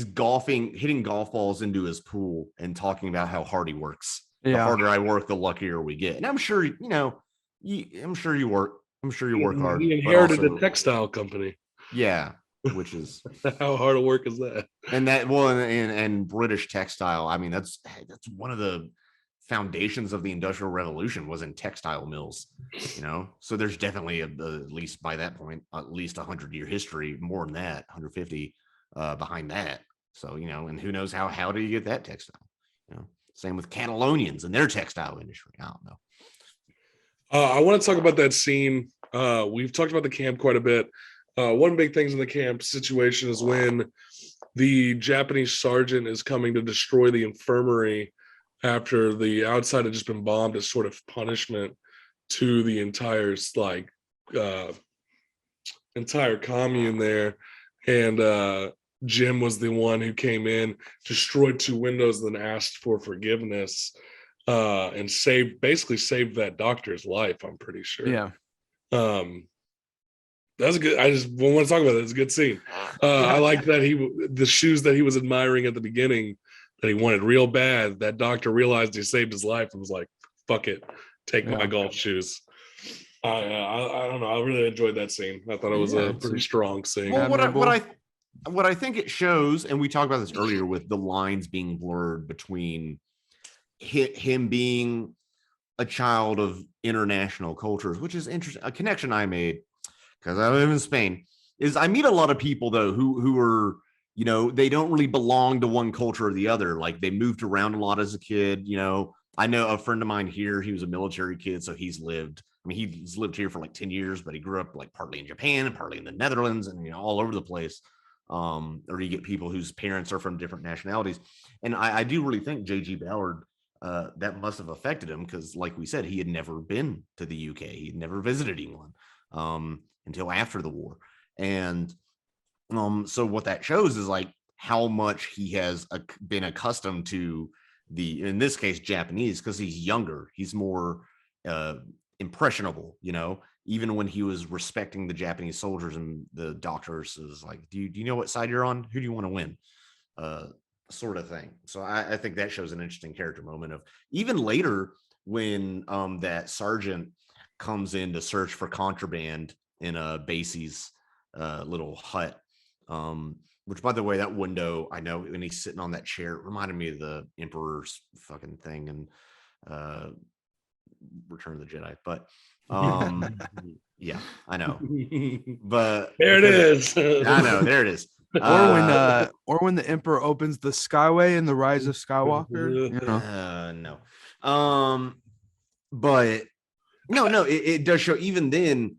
golfing, hitting golf balls into his pool and talking about how hard he works. The harder I work, the luckier we get. And I'm sure, you work. I'm sure you work hard. He inherited a textile company. Yeah, which is how hard of work is that? And that, well, and British textile. I mean, that's one of the foundations of the Industrial Revolution was in textile mills. So there's definitely at least by that point, at least 100-year history, more than that, 150 behind that. So and who knows how do you get that textile? Same with Catalonians and their textile industry. I don't know. I want to talk about that scene. We've talked about the camp quite a bit. One big thing in the camp situation is when the Japanese sergeant is coming to destroy the infirmary after the outside had just been bombed as sort of punishment to the entire commune there. And Jim was the one who came in, destroyed 2 windows, then asked for forgiveness. And basically saved that doctor's life, I'm pretty sure. Yeah. That's good. I just want to talk about that. It's a good scene. I like that the shoes that he was admiring at the beginning that he wanted real bad, that doctor realized he saved his life and was like, fuck it, take my golf shoes. I don't know. I really enjoyed that scene. I thought it was a pretty strong scene. Well, what I think it shows, and we talked about this earlier with the lines being blurred between him being a child of international cultures, which is interesting. A connection I made because I live in Spain is I meet a lot of people though who are, they don't really belong to one culture or the other. Like they moved around a lot as a kid. I know a friend of mine here, he was a military kid, so he's lived here for like 10 years, but he grew up like partly in Japan and partly in the Netherlands and all over the place. Or you get people whose parents are from different nationalities. And I do really think J.G. Ballard, that must have affected him because, like we said, he had never been to the UK. He had never visited England until after the war. And so what that shows is like how much he has been accustomed to in this case, Japanese, because he's younger. He's more impressionable, even when he was respecting the Japanese soldiers and the doctors is like, do you know what side you're on? Who do you want to win? Sort of thing. So I think that shows an interesting character moment of even later when that sergeant comes in to search for contraband in Basie's little hut, which by the way, that window, I know when he's sitting on that chair, it reminded me of the Emperor's fucking thing and Return of the Jedi, but yeah, I know, but there it is. I know, there it is. Or when the Emperor opens the Skyway in the Rise of Skywalker. No. But no, it does show. Even then,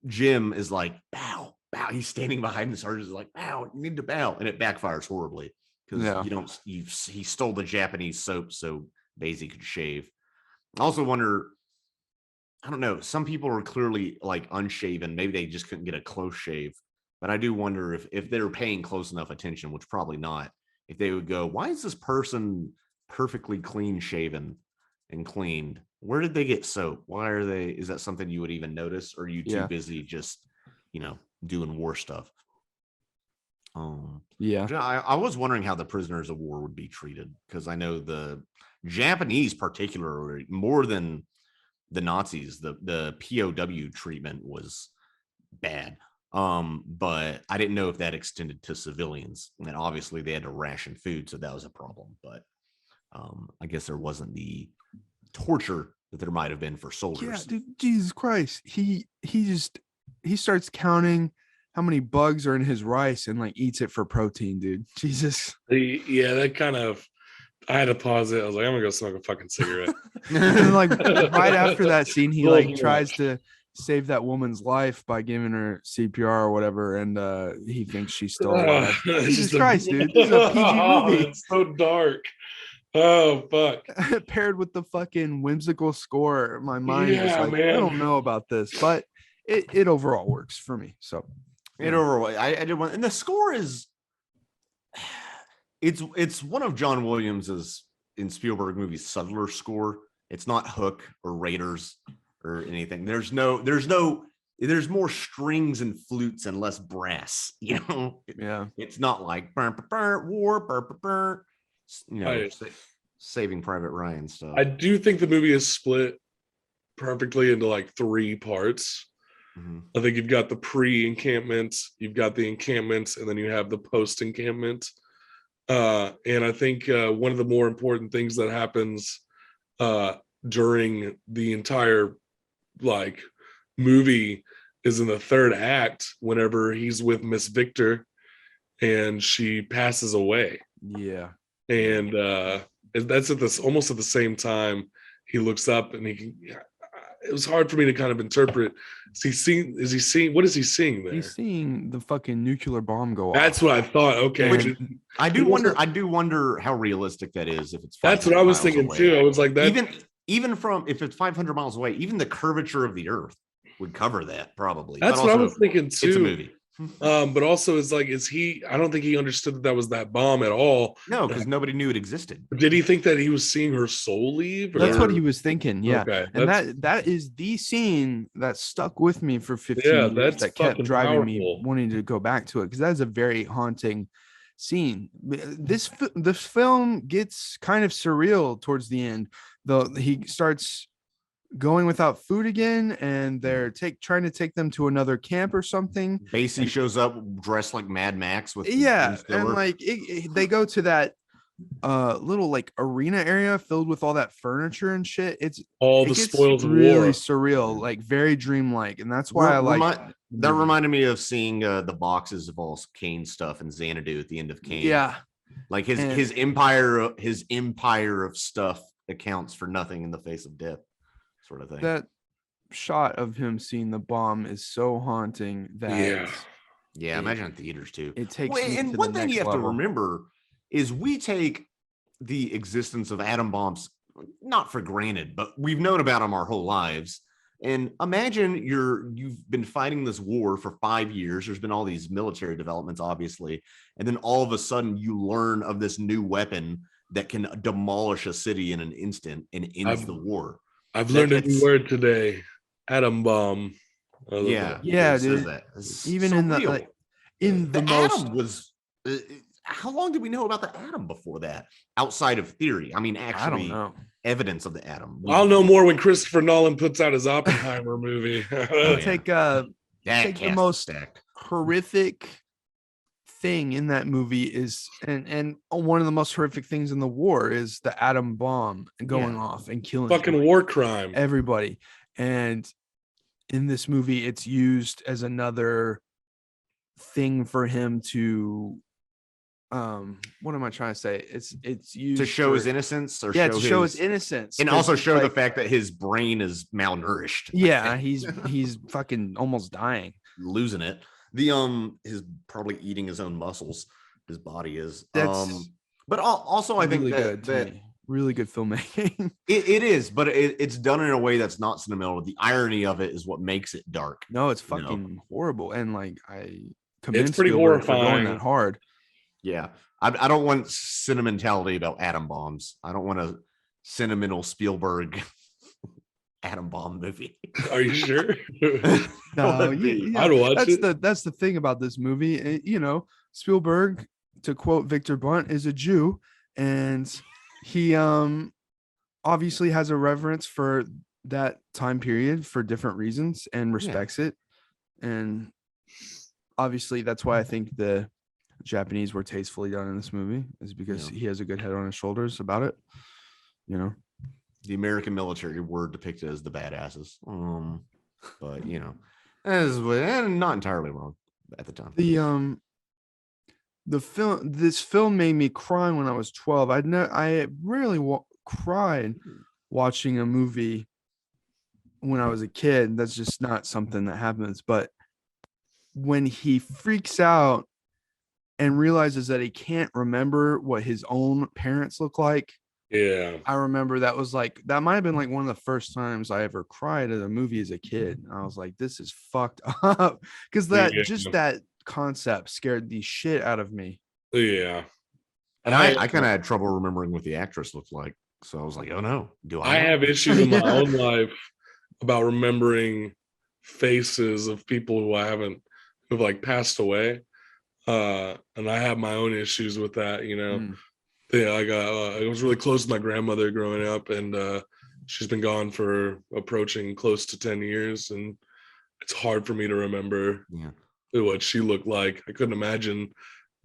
Jim is like, bow. He's standing behind the sergeant, is like, bow. You need to bow, and it backfires horribly because he stole the Japanese soap so Basie could shave. I also wonder. I don't know. Some people are clearly like unshaven. Maybe they just couldn't get a close shave. But I do wonder if they're paying close enough attention, which probably not, if they would go, why is this person perfectly clean shaven and cleaned? Where did they get soap? Is that something you would even notice? Or are you too busy just, doing war stuff? I was wondering how the prisoners of war would be treated, because I know the Japanese particularly, more than the Nazis. The POW treatment was bad. But I didn't know if that extended to civilians. And obviously they had to ration food, so that was a problem. But I guess there wasn't the torture that there might have been for soldiers. Yeah, dude, Jesus Christ. He starts counting how many bugs are in his rice and like eats it for protein, dude. Jesus. Yeah, that kind of. I had to pause it. I was like, I'm gonna go smoke a fucking cigarette. And then, like right after that scene, he Little like much. tries to save that woman's life by giving her CPR or whatever, and he thinks she's still alive. Jesus Christ, dude. This is a PG movie. It's so dark. Oh fuck. Paired with the fucking whimsical score, my mind is Yeah, like, man. I don't know about this, but it overall works for me. So It overall, I did one, and the score is it's one of John Williams's in Spielberg movies subtler score. It's not Hook or Raiders or anything. There's more strings and flutes and less brass. You know, yeah, it's not like war, you know, Right. Saving Private Ryan stuff. I do think the movie is split perfectly into like 3 parts. Mhm. I think you've got the pre-encampment, you've got the encampment, and then you have the post-encampment. And I think one of the more important things that happens during the entire like movie is in the 3rd act, whenever he's with Miss Victor and she passes away. yeah. And that's at this almost at the same time he looks up and it was hard for me to kind of interpret. What is he seeing there? He's seeing the fucking nuclear bomb go off. That's what I thought. Okay. And I do wonder how realistic that is. If it's That's what I 500 was miles thinking away. too. I was like, that Even from if it's 500 miles away, even the curvature of the Earth would cover that probably. that's But what I also, was thinking too. It's a movie. But also is like, I don't think he understood that was that bomb at all. No, because nobody knew it existed. Did he think that he was seeing her soul leave? that's or- what he was thinking. Yeah. Okay, And that's- that is the scene that stuck with me for 15 Yeah, years, that's that kept fucking driving me powerful. wanting to go back to it, because that is a very haunting scene. This film gets kind of surreal towards the end, though. He starts going without food again, and they're trying to take them to another camp or something. Basie shows up dressed like Mad Max with Yeah, Ben Stiller. and like they go to that little like arena area filled with all that furniture and shit. It all the gets spoils of really war. surreal, like very dreamlike, and that's why I like that reminded me of seeing the boxes of all Kane stuff and Xanadu at the end of Kane. Yeah, like his empire of stuff accounts for nothing in the face of death, sort of thing. that shot of him seeing the bomb is so haunting that Yeah, imagine in theaters too. it takes Well, me and to one the thing next you have to level. remember is we take the existence of atom bombs not for granted, but we've known about them our whole lives. And imagine you've been fighting this war for 5 years. There's been all these military developments, obviously, and then all of a sudden you learn of this new weapon that can demolish a city in an instant and ends the war. I've learned a new word today. Atom bomb. I love Yeah, that. Yeah, it says dude. that. It's Even so in the real. like, in the the most atom was. How long did we know about the atom before that? Outside of theory, I mean, I actually, don't know. evidence of the atom. I'll know more when Christopher Nolan puts out his Oppenheimer movie. yeah. Take That take the cast is most stacked. horrific thing in that movie is and one of the most horrific things in the war is the atom bomb going off and killing Fucking war crime. everybody. And in this movie it's used as another thing for him to what am I trying to say? It's used To show for, his innocence, or to show his innocence, and 'cause also it's show the like- fact that his brain is malnourished. yeah, he's fucking almost dying. Losing it. His probably eating his own muscles. His body is. That's But also I think really that, good to that me. Really good filmmaking. it is, but it's done in a way that's not sentimental. The irony of it is what makes it dark. No, it's You know? fucking horrible, and like I commend pretty Spielberg for going horrifying. that hard. Yeah, I don't want sentimentality about atom bombs. I don't want a sentimental Spielberg atom bomb movie. Are you sure? No, I'd watch that's it. that's the thing about this movie. You know, Spielberg, to quote Victor Blunt, is a Jew, and he obviously has a reverence for that time period for different reasons and respects it. And obviously that's why I think the Japanese were tastefully done in this movie, is because he has a good head on his shoulders about it. You know, the American military were depicted as the badasses. But as and not entirely wrong at the time. This film made me cry when I was 12. I rarely cried watching a movie when I was a kid. That's just not something that happens. But when he freaks out and realizes that he can't remember what his own parents look like. Yeah. I remember that might have been like one of the first times I ever cried at a movie as a kid. I was like, this is fucked up. Because that concept scared the shit out of me. Yeah. And I kind of had trouble remembering what the actress looked like. So I was like, oh no, I have issues in my own life about remembering faces of people who've like passed away. And I have my own issues with that, Yeah, I was really close to my grandmother growing up, and she's been gone for approaching close to 10 years, and it's hard for me to remember what she looked like. I couldn't imagine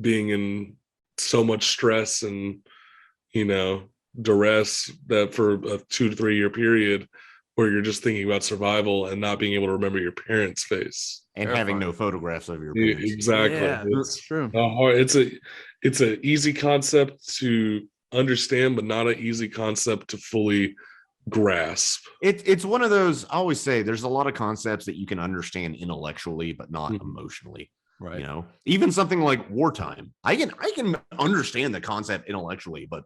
being in so much stress and duress that for a 2 to 3 year period where you're just thinking about survival and not being able to remember your parents' face and having no photographs of your parents. Exactly. Yeah, it's true. It's an easy concept to understand, but not an easy concept to fully grasp. It's one of those. I always say there's a lot of concepts that you can understand intellectually, but not emotionally. Right. Even something like wartime, I can understand the concept intellectually, but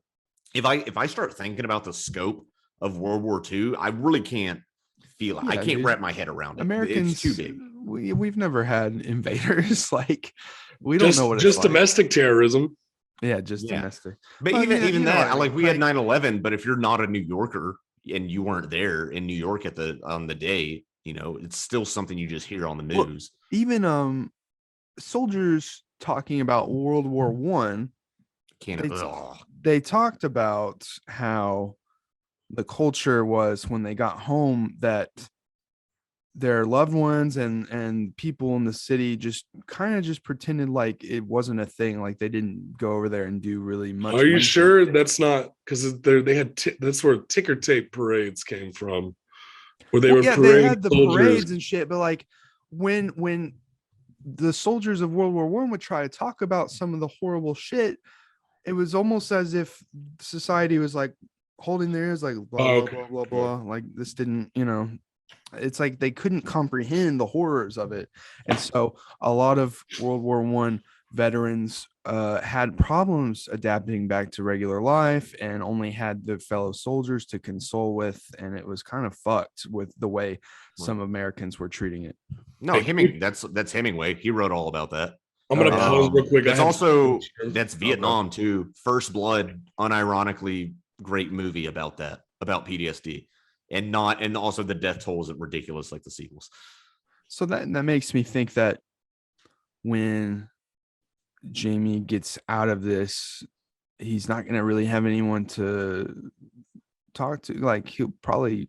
if I start thinking about the scope of World War II, I really can't feel it. I can't wrap my head around it. Americans, it's too big. We've never had invaders. Like, we don't know what it's just like. Domestic terrorism. Yeah, just domestic. But even that, like we had 9/11, but if you're not a New Yorker and you weren't there in New York on the day, it's still something you just hear on the news. Well, even soldiers talking about World War One, they talked about how the culture was when they got home that their loved ones and people in the city just kind of just pretended like it wasn't a thing, like they didn't go over there and do really much. Are you sure that's not because they had that's where ticker tape parades came from, where they were they had the parades and shit, but like when the soldiers of World War One would try to talk about some of the horrible shit, it was almost as if society was like holding their ears, like blah blah blah blah. Like this didn't, it's like they couldn't comprehend the horrors of it. And so a lot of World War One veterans had problems adapting back to regular life and only had the fellow soldiers to console with, and it was kind of fucked with the way some Americans were treating it. No, that's Hemingway. He wrote all about that. I'm gonna pause real quick. That's Vietnam too. First Blood, unironically great movie about that, about PTSD. And also the death toll isn't ridiculous like the sequels. So that makes me think that when Jamie gets out of this, he's not going to really have anyone to talk to. Like, he'll probably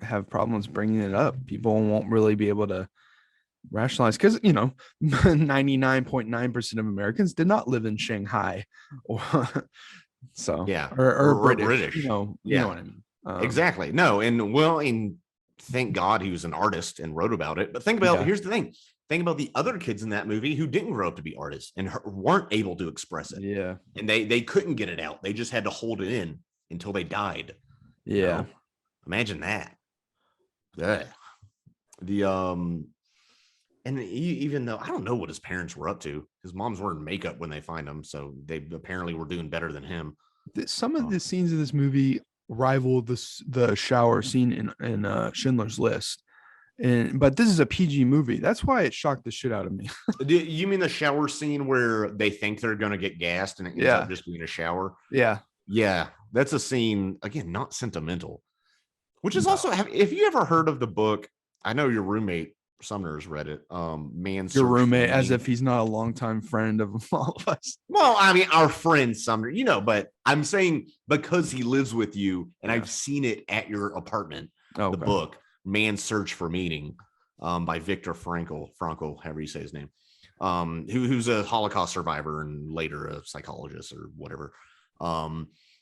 have problems bringing it up. People won't really be able to rationalize because 99.9% of Americans did not live in Shanghai, or British. You know what I mean. Exactly. No, and thank God he was an artist and wrote about it. But here's the thing. Think about the other kids in that movie who didn't grow up to be artists and weren't able to express it. Yeah. And they couldn't get it out. They just had to hold it in until they died. Yeah. Imagine that. Yeah. And even though I don't know what his parents were up to, his mom's wearing makeup when they find him. So they apparently were doing better than him. Some of the scenes of this movie rival the shower scene in Schindler's List, but this is a PG movie. That's why it shocked the shit out of me. You mean the shower scene where they think they're gonna get gassed and it ends up just being a shower? Yeah, that's a scene, again, not sentimental, which is also, if you ever heard of the book, I know your roommate Sumner's read it. Your roommate, as if he's not a longtime friend of all of us. Well, I mean, our friend Sumner, but I'm saying because he lives with you and I've seen it at your apartment. Oh, the okay. book Man's Search for Meaning, by Viktor Frankl, however you say his name, who's a Holocaust survivor and later a psychologist or whatever.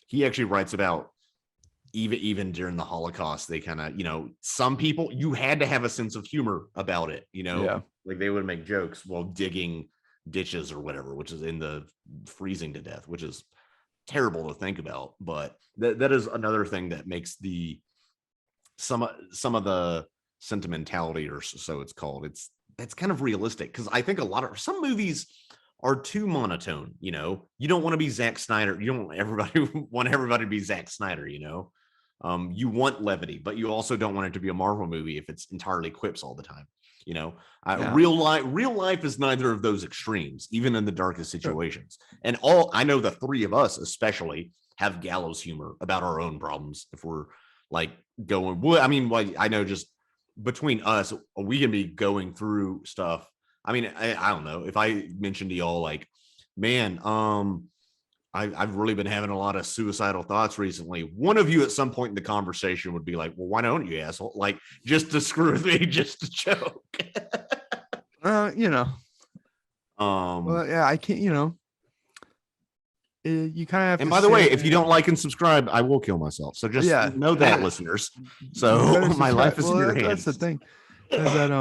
He actually writes about even during the Holocaust, they kind of, some people, you had to have a sense of humor about it, Yeah. like they would make jokes while digging ditches or whatever, which is in the freezing to death, which is terrible to think about. But that is another thing that makes some of the sentimentality, or so it's called, that's kind of realistic, because I think some movies are too monotone. You don't want to be Zack Snyder. You don't want everybody to be Zack Snyder. You want levity, but you also don't want it to be a Marvel movie if it's entirely quips all the time. Yeah. Real life is neither of those extremes, even in the darkest situations. And I know the three of us especially have gallows humor about our own problems. If we're like going, well, I mean, like, I know just between us, we can be going through stuff. I mean, I don't know if I mentioned to y'all, like, man, I've really been having a lot of suicidal thoughts recently. One of you at some point in the conversation would be like, well, why don't you, asshole? Like, just to screw with me, just to joke. Well, yeah, I can't, you kind of have and to by the way, say if you don't like and subscribe, I will kill myself. So just know that, listeners. you So better my life is in your That's hands. the thing. Is that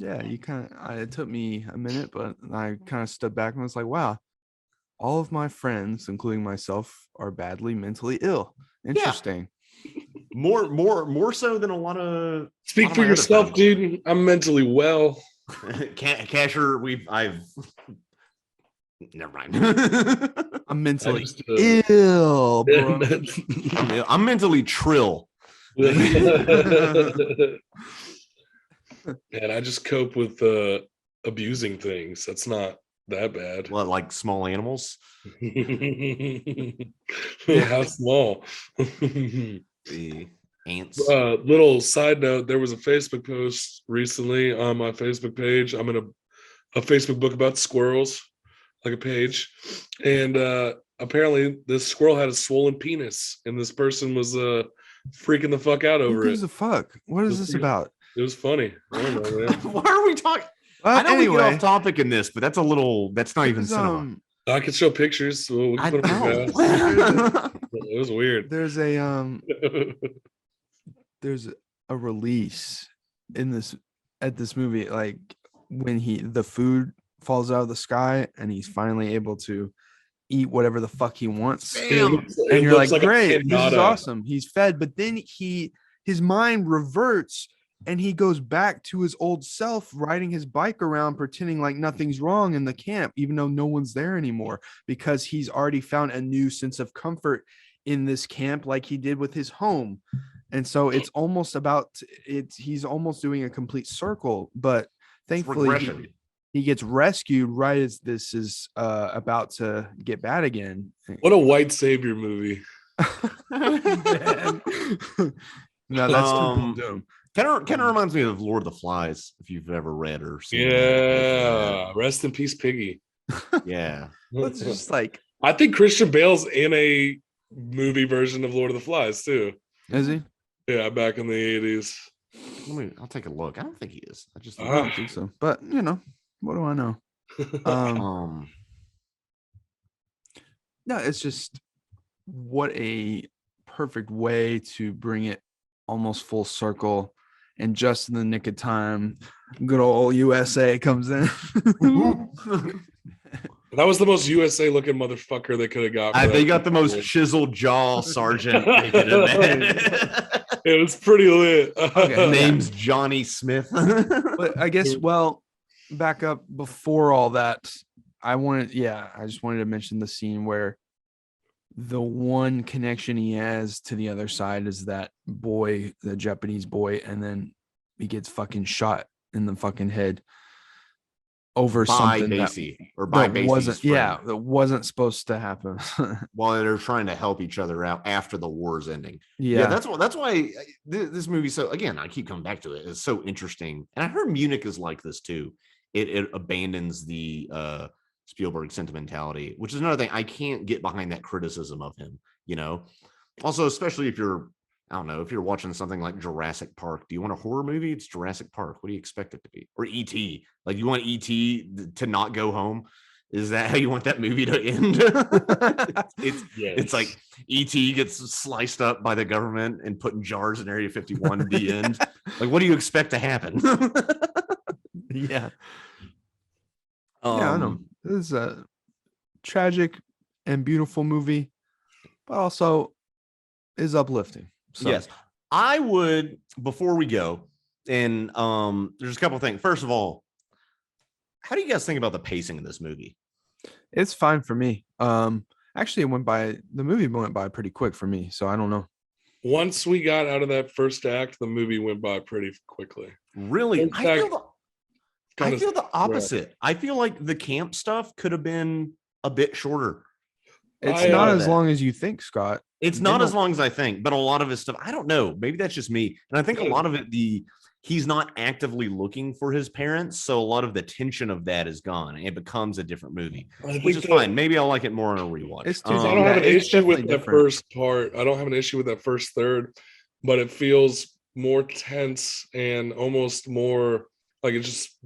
yeah, you kind of, it took me a minute, but I kind of stood back and was like, wow, all of my friends, including myself, are badly mentally ill. Interesting. More so than a lot of. Speak for yourself, dude. I'm mentally well. Casher, I've never mind. I'm mentally ill, bro. I'm mentally trill. And I just cope with abusing things. That's not that bad. What, like small animals? How small? The ants. Little side note, there was a Facebook post recently on my Facebook page. I'm in a Facebook book about squirrels, like a page, and apparently this squirrel had a swollen penis, and this person was freaking the fuck out over Who it. gives a fuck? What is this about? It was funny. I don't know, man. Why are we talking? I know anyway, we get off topic in this, but that's not even cinema. I can show pictures. So we can put them it was weird. There's a release in this movie, like when the food falls out of the sky and he's finally able to eat whatever the fuck he wants. And you're like, great, this is awesome. He's fed, but then his mind reverts and he goes back to his old self, riding his bike around, pretending like nothing's wrong in the camp, even though no one's there anymore, because he's already found a new sense of comfort in this camp, like he did with his home. And so it's almost he's almost doing a complete circle, but thankfully he gets rescued right as this is about to get bad again. What a white savior movie. No, that's Doom. Kind of reminds me of Lord of the Flies, if you've ever read or seen. Yeah, rest in peace, Piggy. Yeah, it's just like, I think Christian Bale's in a movie version of Lord of the Flies too. Is he? Yeah, back in the 80s. I'll take a look. I don't think he is. I don't think so. But what do I know? No, it's just what a perfect way to bring it almost full circle, and just in the nick of time, good old USA comes in. That was the most USA looking motherfucker they could have got. They got the most chiseled jaw sergeant they could have. It was pretty lit. Okay, name's Johnny Smith. But I guess, back up before all that, I just wanted to mention the scene where the one connection he has to the other side is that boy, the Japanese boy, and then he gets fucking shot in the fucking head over something that wasn't supposed to happen. While they're trying to help each other out after the war's ending. Yeah, that's why this movie. So again, I keep coming back to it. It's so interesting, and I heard Munich is like this too. It abandons the Spielberg sentimentality, which is another thing. I can't get behind that criticism of him. Also, especially if you're I don't know, if you're watching something like Jurassic Park, do you want a horror movie? It's Jurassic Park. What do you expect it to be? Or E.T. Like, you want E.T. to not go home? Is that how you want that movie to end? It's like E.T. gets sliced up by the government and put in jars in Area 51 at the end. Like, what do you expect to happen? Yeah. Yeah, I know. This is a tragic and beautiful movie, but also is uplifting. So. Yes. I would, before we go, and there's a couple of things. First of all, how do you guys think about the pacing of this movie? It's fine for me. Actually, the movie went by pretty quick for me, so I don't know. Once we got out of that first act, the movie went by pretty quickly. Really? I feel the opposite. Right. I feel like the camp stuff could have been a bit shorter. It's not as long as you think, Scott. It's not as long as I think, but a lot of his stuff, I don't know. Maybe that's just me. And I think a lot of it, he's not actively looking for his parents. So a lot of the tension of that is gone. And it becomes a different movie, which is fine. Maybe I'll like it more on a rewatch. I don't have an issue with the first part. I don't have an issue with that first third, but it feels more tense and almost more like it's just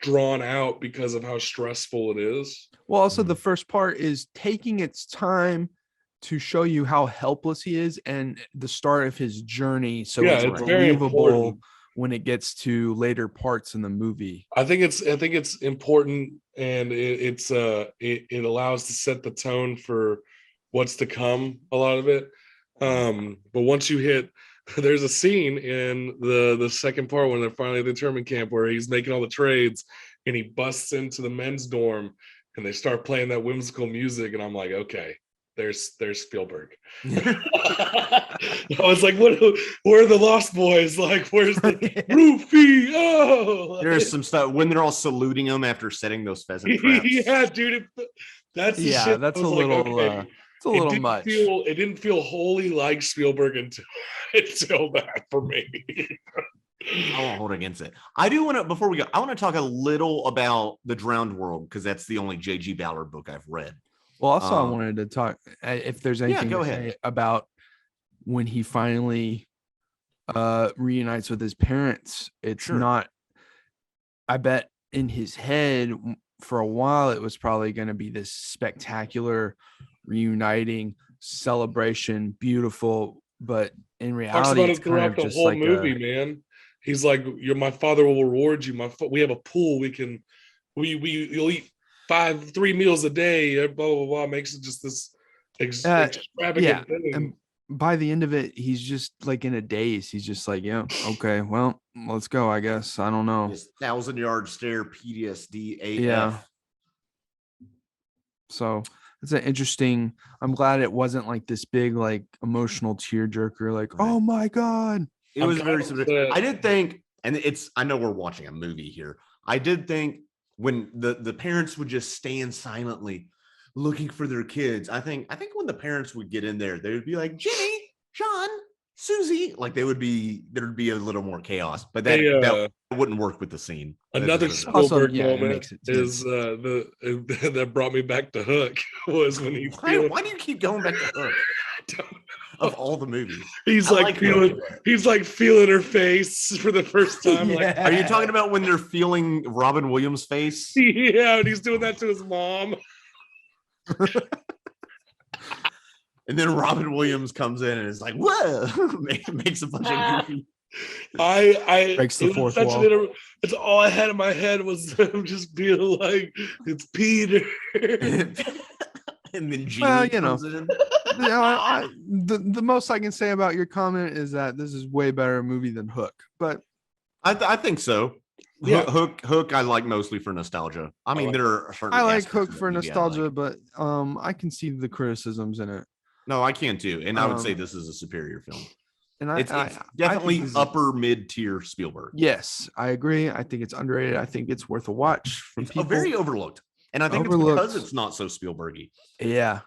drawn out because of how stressful it is. Well, also the first part is taking its time to show you how helpless he is and the start of his journey. So it's believable when it gets to later parts in the movie. I think it's important, and it allows to set the tone for what's to come, a lot of it. But once you hit, there's a scene in the second part when they're finally at the internment camp where he's making all the trades and he busts into the men's dorm and they start playing that whimsical music, and I'm like, okay, there's Spielberg. I was like, where are the Lost Boys? Like, where's the Rufy? Oh, there's some stuff when they're all saluting him after setting those pheasant traps. Yeah, dude, that's the shit. That's a little okay. It's a little much. It didn't feel wholly like Spielberg until that for me. I won't hold against it. I do want to, before we go, I want to talk a little about The Drowned World, because that's the only J.G. Ballard book I've read. Well, also I wanted to talk if there's anything to say about when he finally reunites with his parents. It's not, I bet in his head for a while it was probably going to be this spectacular reuniting celebration, beautiful, but in reality it's kind of just like the whole movie, man. He's like, my father will reward you. We have a pool. You'll eat 3 meals a day. Blah blah blah. Makes it just this extravagant thing. And by the end of it, he's just like in a daze. He's just like, yeah, okay, well, let's go. I guess I don't know. 1,000-yard stare, PTSD. AF. Yeah. So it's an interesting. I'm glad it wasn't like this big, like emotional tearjerker. Like, oh my god. It was very similar. I did think, and I know we're watching a movie here. I did think when the parents would just stand silently looking for their kids. I think when the parents would get in there, they would be like, Jimmy, John, Susie. Like there'd be a little more chaos, but that wouldn't work with the scene. Another Spielberg moment is that brought me back to Hook was when he's why do you keep going back to Hook? Of all the movies, he's like feeling her face for the first time. Like, are you talking about when they're feeling Robin Williams' face? Yeah, and he's doing that to his mom. And then Robin Williams comes in and is like, "Whoa!" makes a bunch of goofy. Breaks the fourth wall. It's all I had in my head was him just being like, "It's Peter." And then Gene comes in. The most I can say about your comment is that this is way better a movie than Hook, but I think so. Yeah, Hook I like mostly for nostalgia. I mean, there are certain I like Hook for nostalgia, but I can see the criticisms in it. No, I can too, and I would say this is a superior film. And it's definitely upper mid tier Spielberg. Yes, I agree. I think it's underrated. I think it's worth a watch for people. Very overlooked. And I think it's because it's not so Spielbergy. Yeah.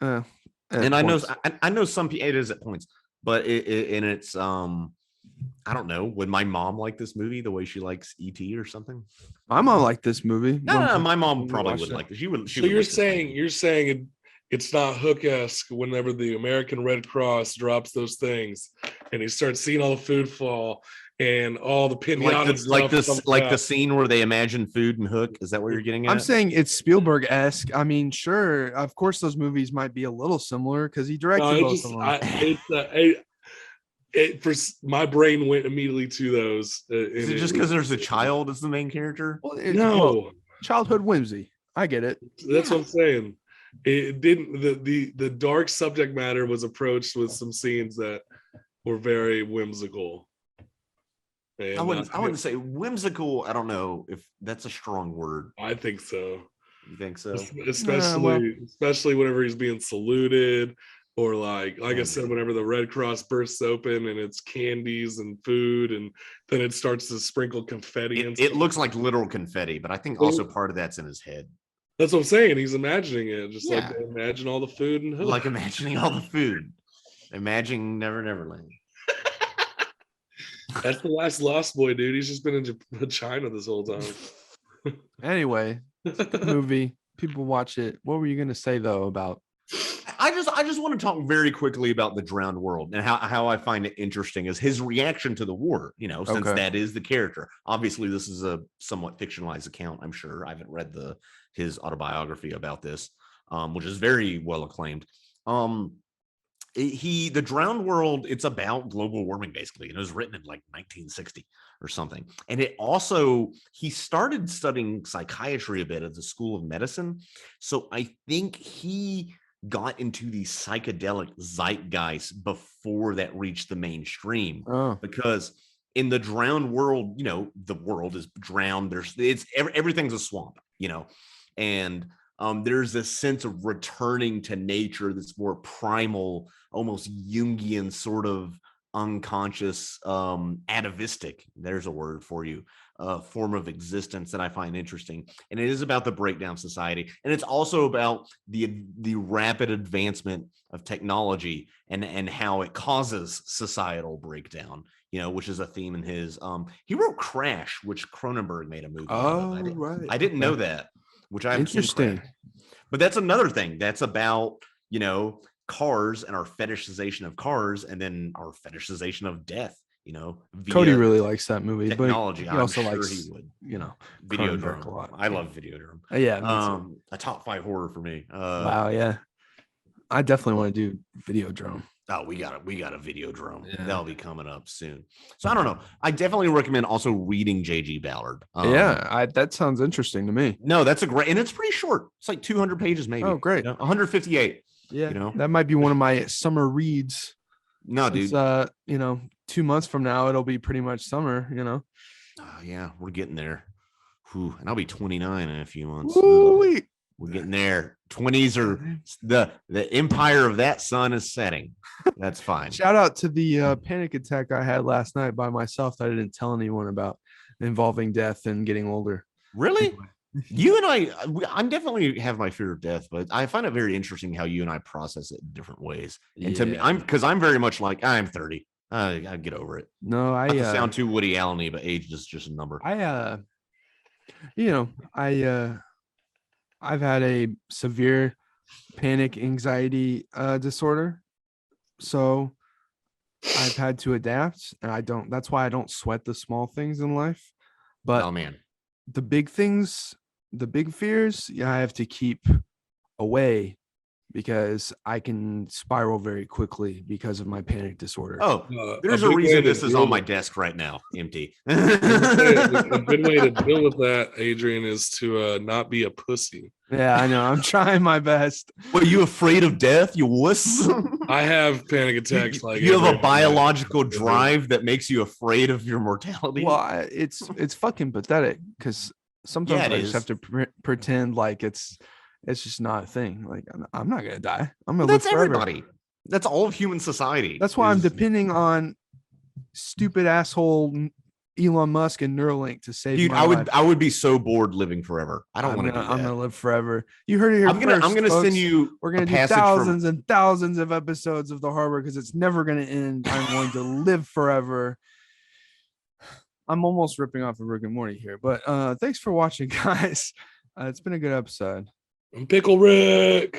And I know some people it is at points, but it's I don't know. Would my mom like this movie the way she likes E.T. or something? My mom liked this movie. No, my mom probably would like it. She would. So you're saying it's not Hook-esque whenever the American Red Cross drops those things and you start seeing all the food fall and all the pinata like the scene where they imagine food and Hook. Is that what you're getting at? I'm saying it's Spielberg-esque. I mean, sure, of course, those movies might be a little similar because he directed both of them. My brain went immediately to those. Is it just because there's a child as the main character? No, childhood whimsy. I get it. That's what I'm saying. It didn't. The dark subject matter was approached with some scenes that were very whimsical. And I wouldn't say whimsical. I don't know if that's a strong word. I think so. You think so? Especially whenever he's being saluted, or like I said, whenever the Red Cross bursts open and it's candies and food, and then it starts to sprinkle confetti. It looks like literal confetti, but I think also part of that's in his head. That's what I'm saying. He's imagining it, just like they imagine all the food and Hook. Like imagining all the food. Imagining Neverland. That's the last Lost Boy, dude. He's just been in China this whole time. Anyway, good movie. People watch it. What were you gonna say though about? I just want to talk very quickly about The Drowned World and how I find it interesting is his reaction to the war. Since that is the character. Obviously, this is a somewhat fictionalized account. I'm sure I haven't read his autobiography about this, which is very well acclaimed. The Drowned World, it's about global warming basically, and it was written in like 1960 or something. And he started studying psychiatry a bit at the School of Medicine, so I think he got into the psychedelic zeitgeist before that reached the mainstream. Because in The Drowned World, the world is drowned. Everything's a swamp, and there's this sense of returning to nature that's more primal, almost Jungian sort of unconscious, atavistic, there's a word for you, form of existence that I find interesting. And it is about the breakdown of society. And it's also about the rapid advancement of technology and how it causes societal breakdown, which is a theme in his, he wrote Crash, which Cronenberg made a movie. Right. I didn't know that. Which I interesting, but that's another thing. That's about cars and our fetishization of cars, and then our fetishization of death. Cody really likes that movie, technology. But he also likes, he would. Videodrome a lot. I love Videodrome. Yeah, a top 5 horror for me. Wow, yeah, I definitely want to do Videodrome. Oh, we got a Videodrome. Yeah. That'll be coming up soon. So I don't know. I definitely recommend also reading J.G. Ballard. That sounds interesting to me. No, that's and it's pretty short. It's like 200 pages, maybe. Oh, great. 158. Yeah, that might be one of my summer reads. No, dude. 2 months from now, it'll be pretty much summer. Yeah, we're getting there. Whew, and I'll be 29 in a few months. We're getting there. 20s are the empire of that sun is setting. That's fine. Shout out to the panic attack I had last night by myself that I didn't tell anyone about, involving death and getting older. Really? You and I definitely have my fear of death, but I find it very interesting how you and I process it in different ways. And to me, I'm very much like, I'm 30. I get over it. No, Not to sound too Woody Allen-y, but age is just a number. I've had a severe panic anxiety disorder. So I've had to adapt, and that's why I don't sweat the small things in life. But oh man, the big things, the big fears, I have to keep away because I can spiral very quickly because of my panic disorder. Oh, there's a reason this is on my desk right now, empty. A good way to deal with that, Adrian, is to not be a pussy. Yeah, I know. I'm trying my best. Are you afraid of death, you wuss? I have panic attacks. You have a biological drive that makes you afraid of your mortality. Well, it's fucking pathetic because sometimes I just have to pretend like it's just not a thing. Like I'm not gonna die. I'm gonna live forever. Everybody. That's all of human society. That's why I'm depending on stupid asshole Elon Musk and Neuralink to save my life. I would be so bored living forever. I don't want to do that. I'm gonna live forever. You heard it here. I'm gonna send you. We're gonna do thousands and thousands of episodes of The Harbor because it's never gonna end. I'm going to live forever. I'm almost ripping off a Rick and Morty here, but thanks for watching, guys. It's been a good episode. Pickle Rick.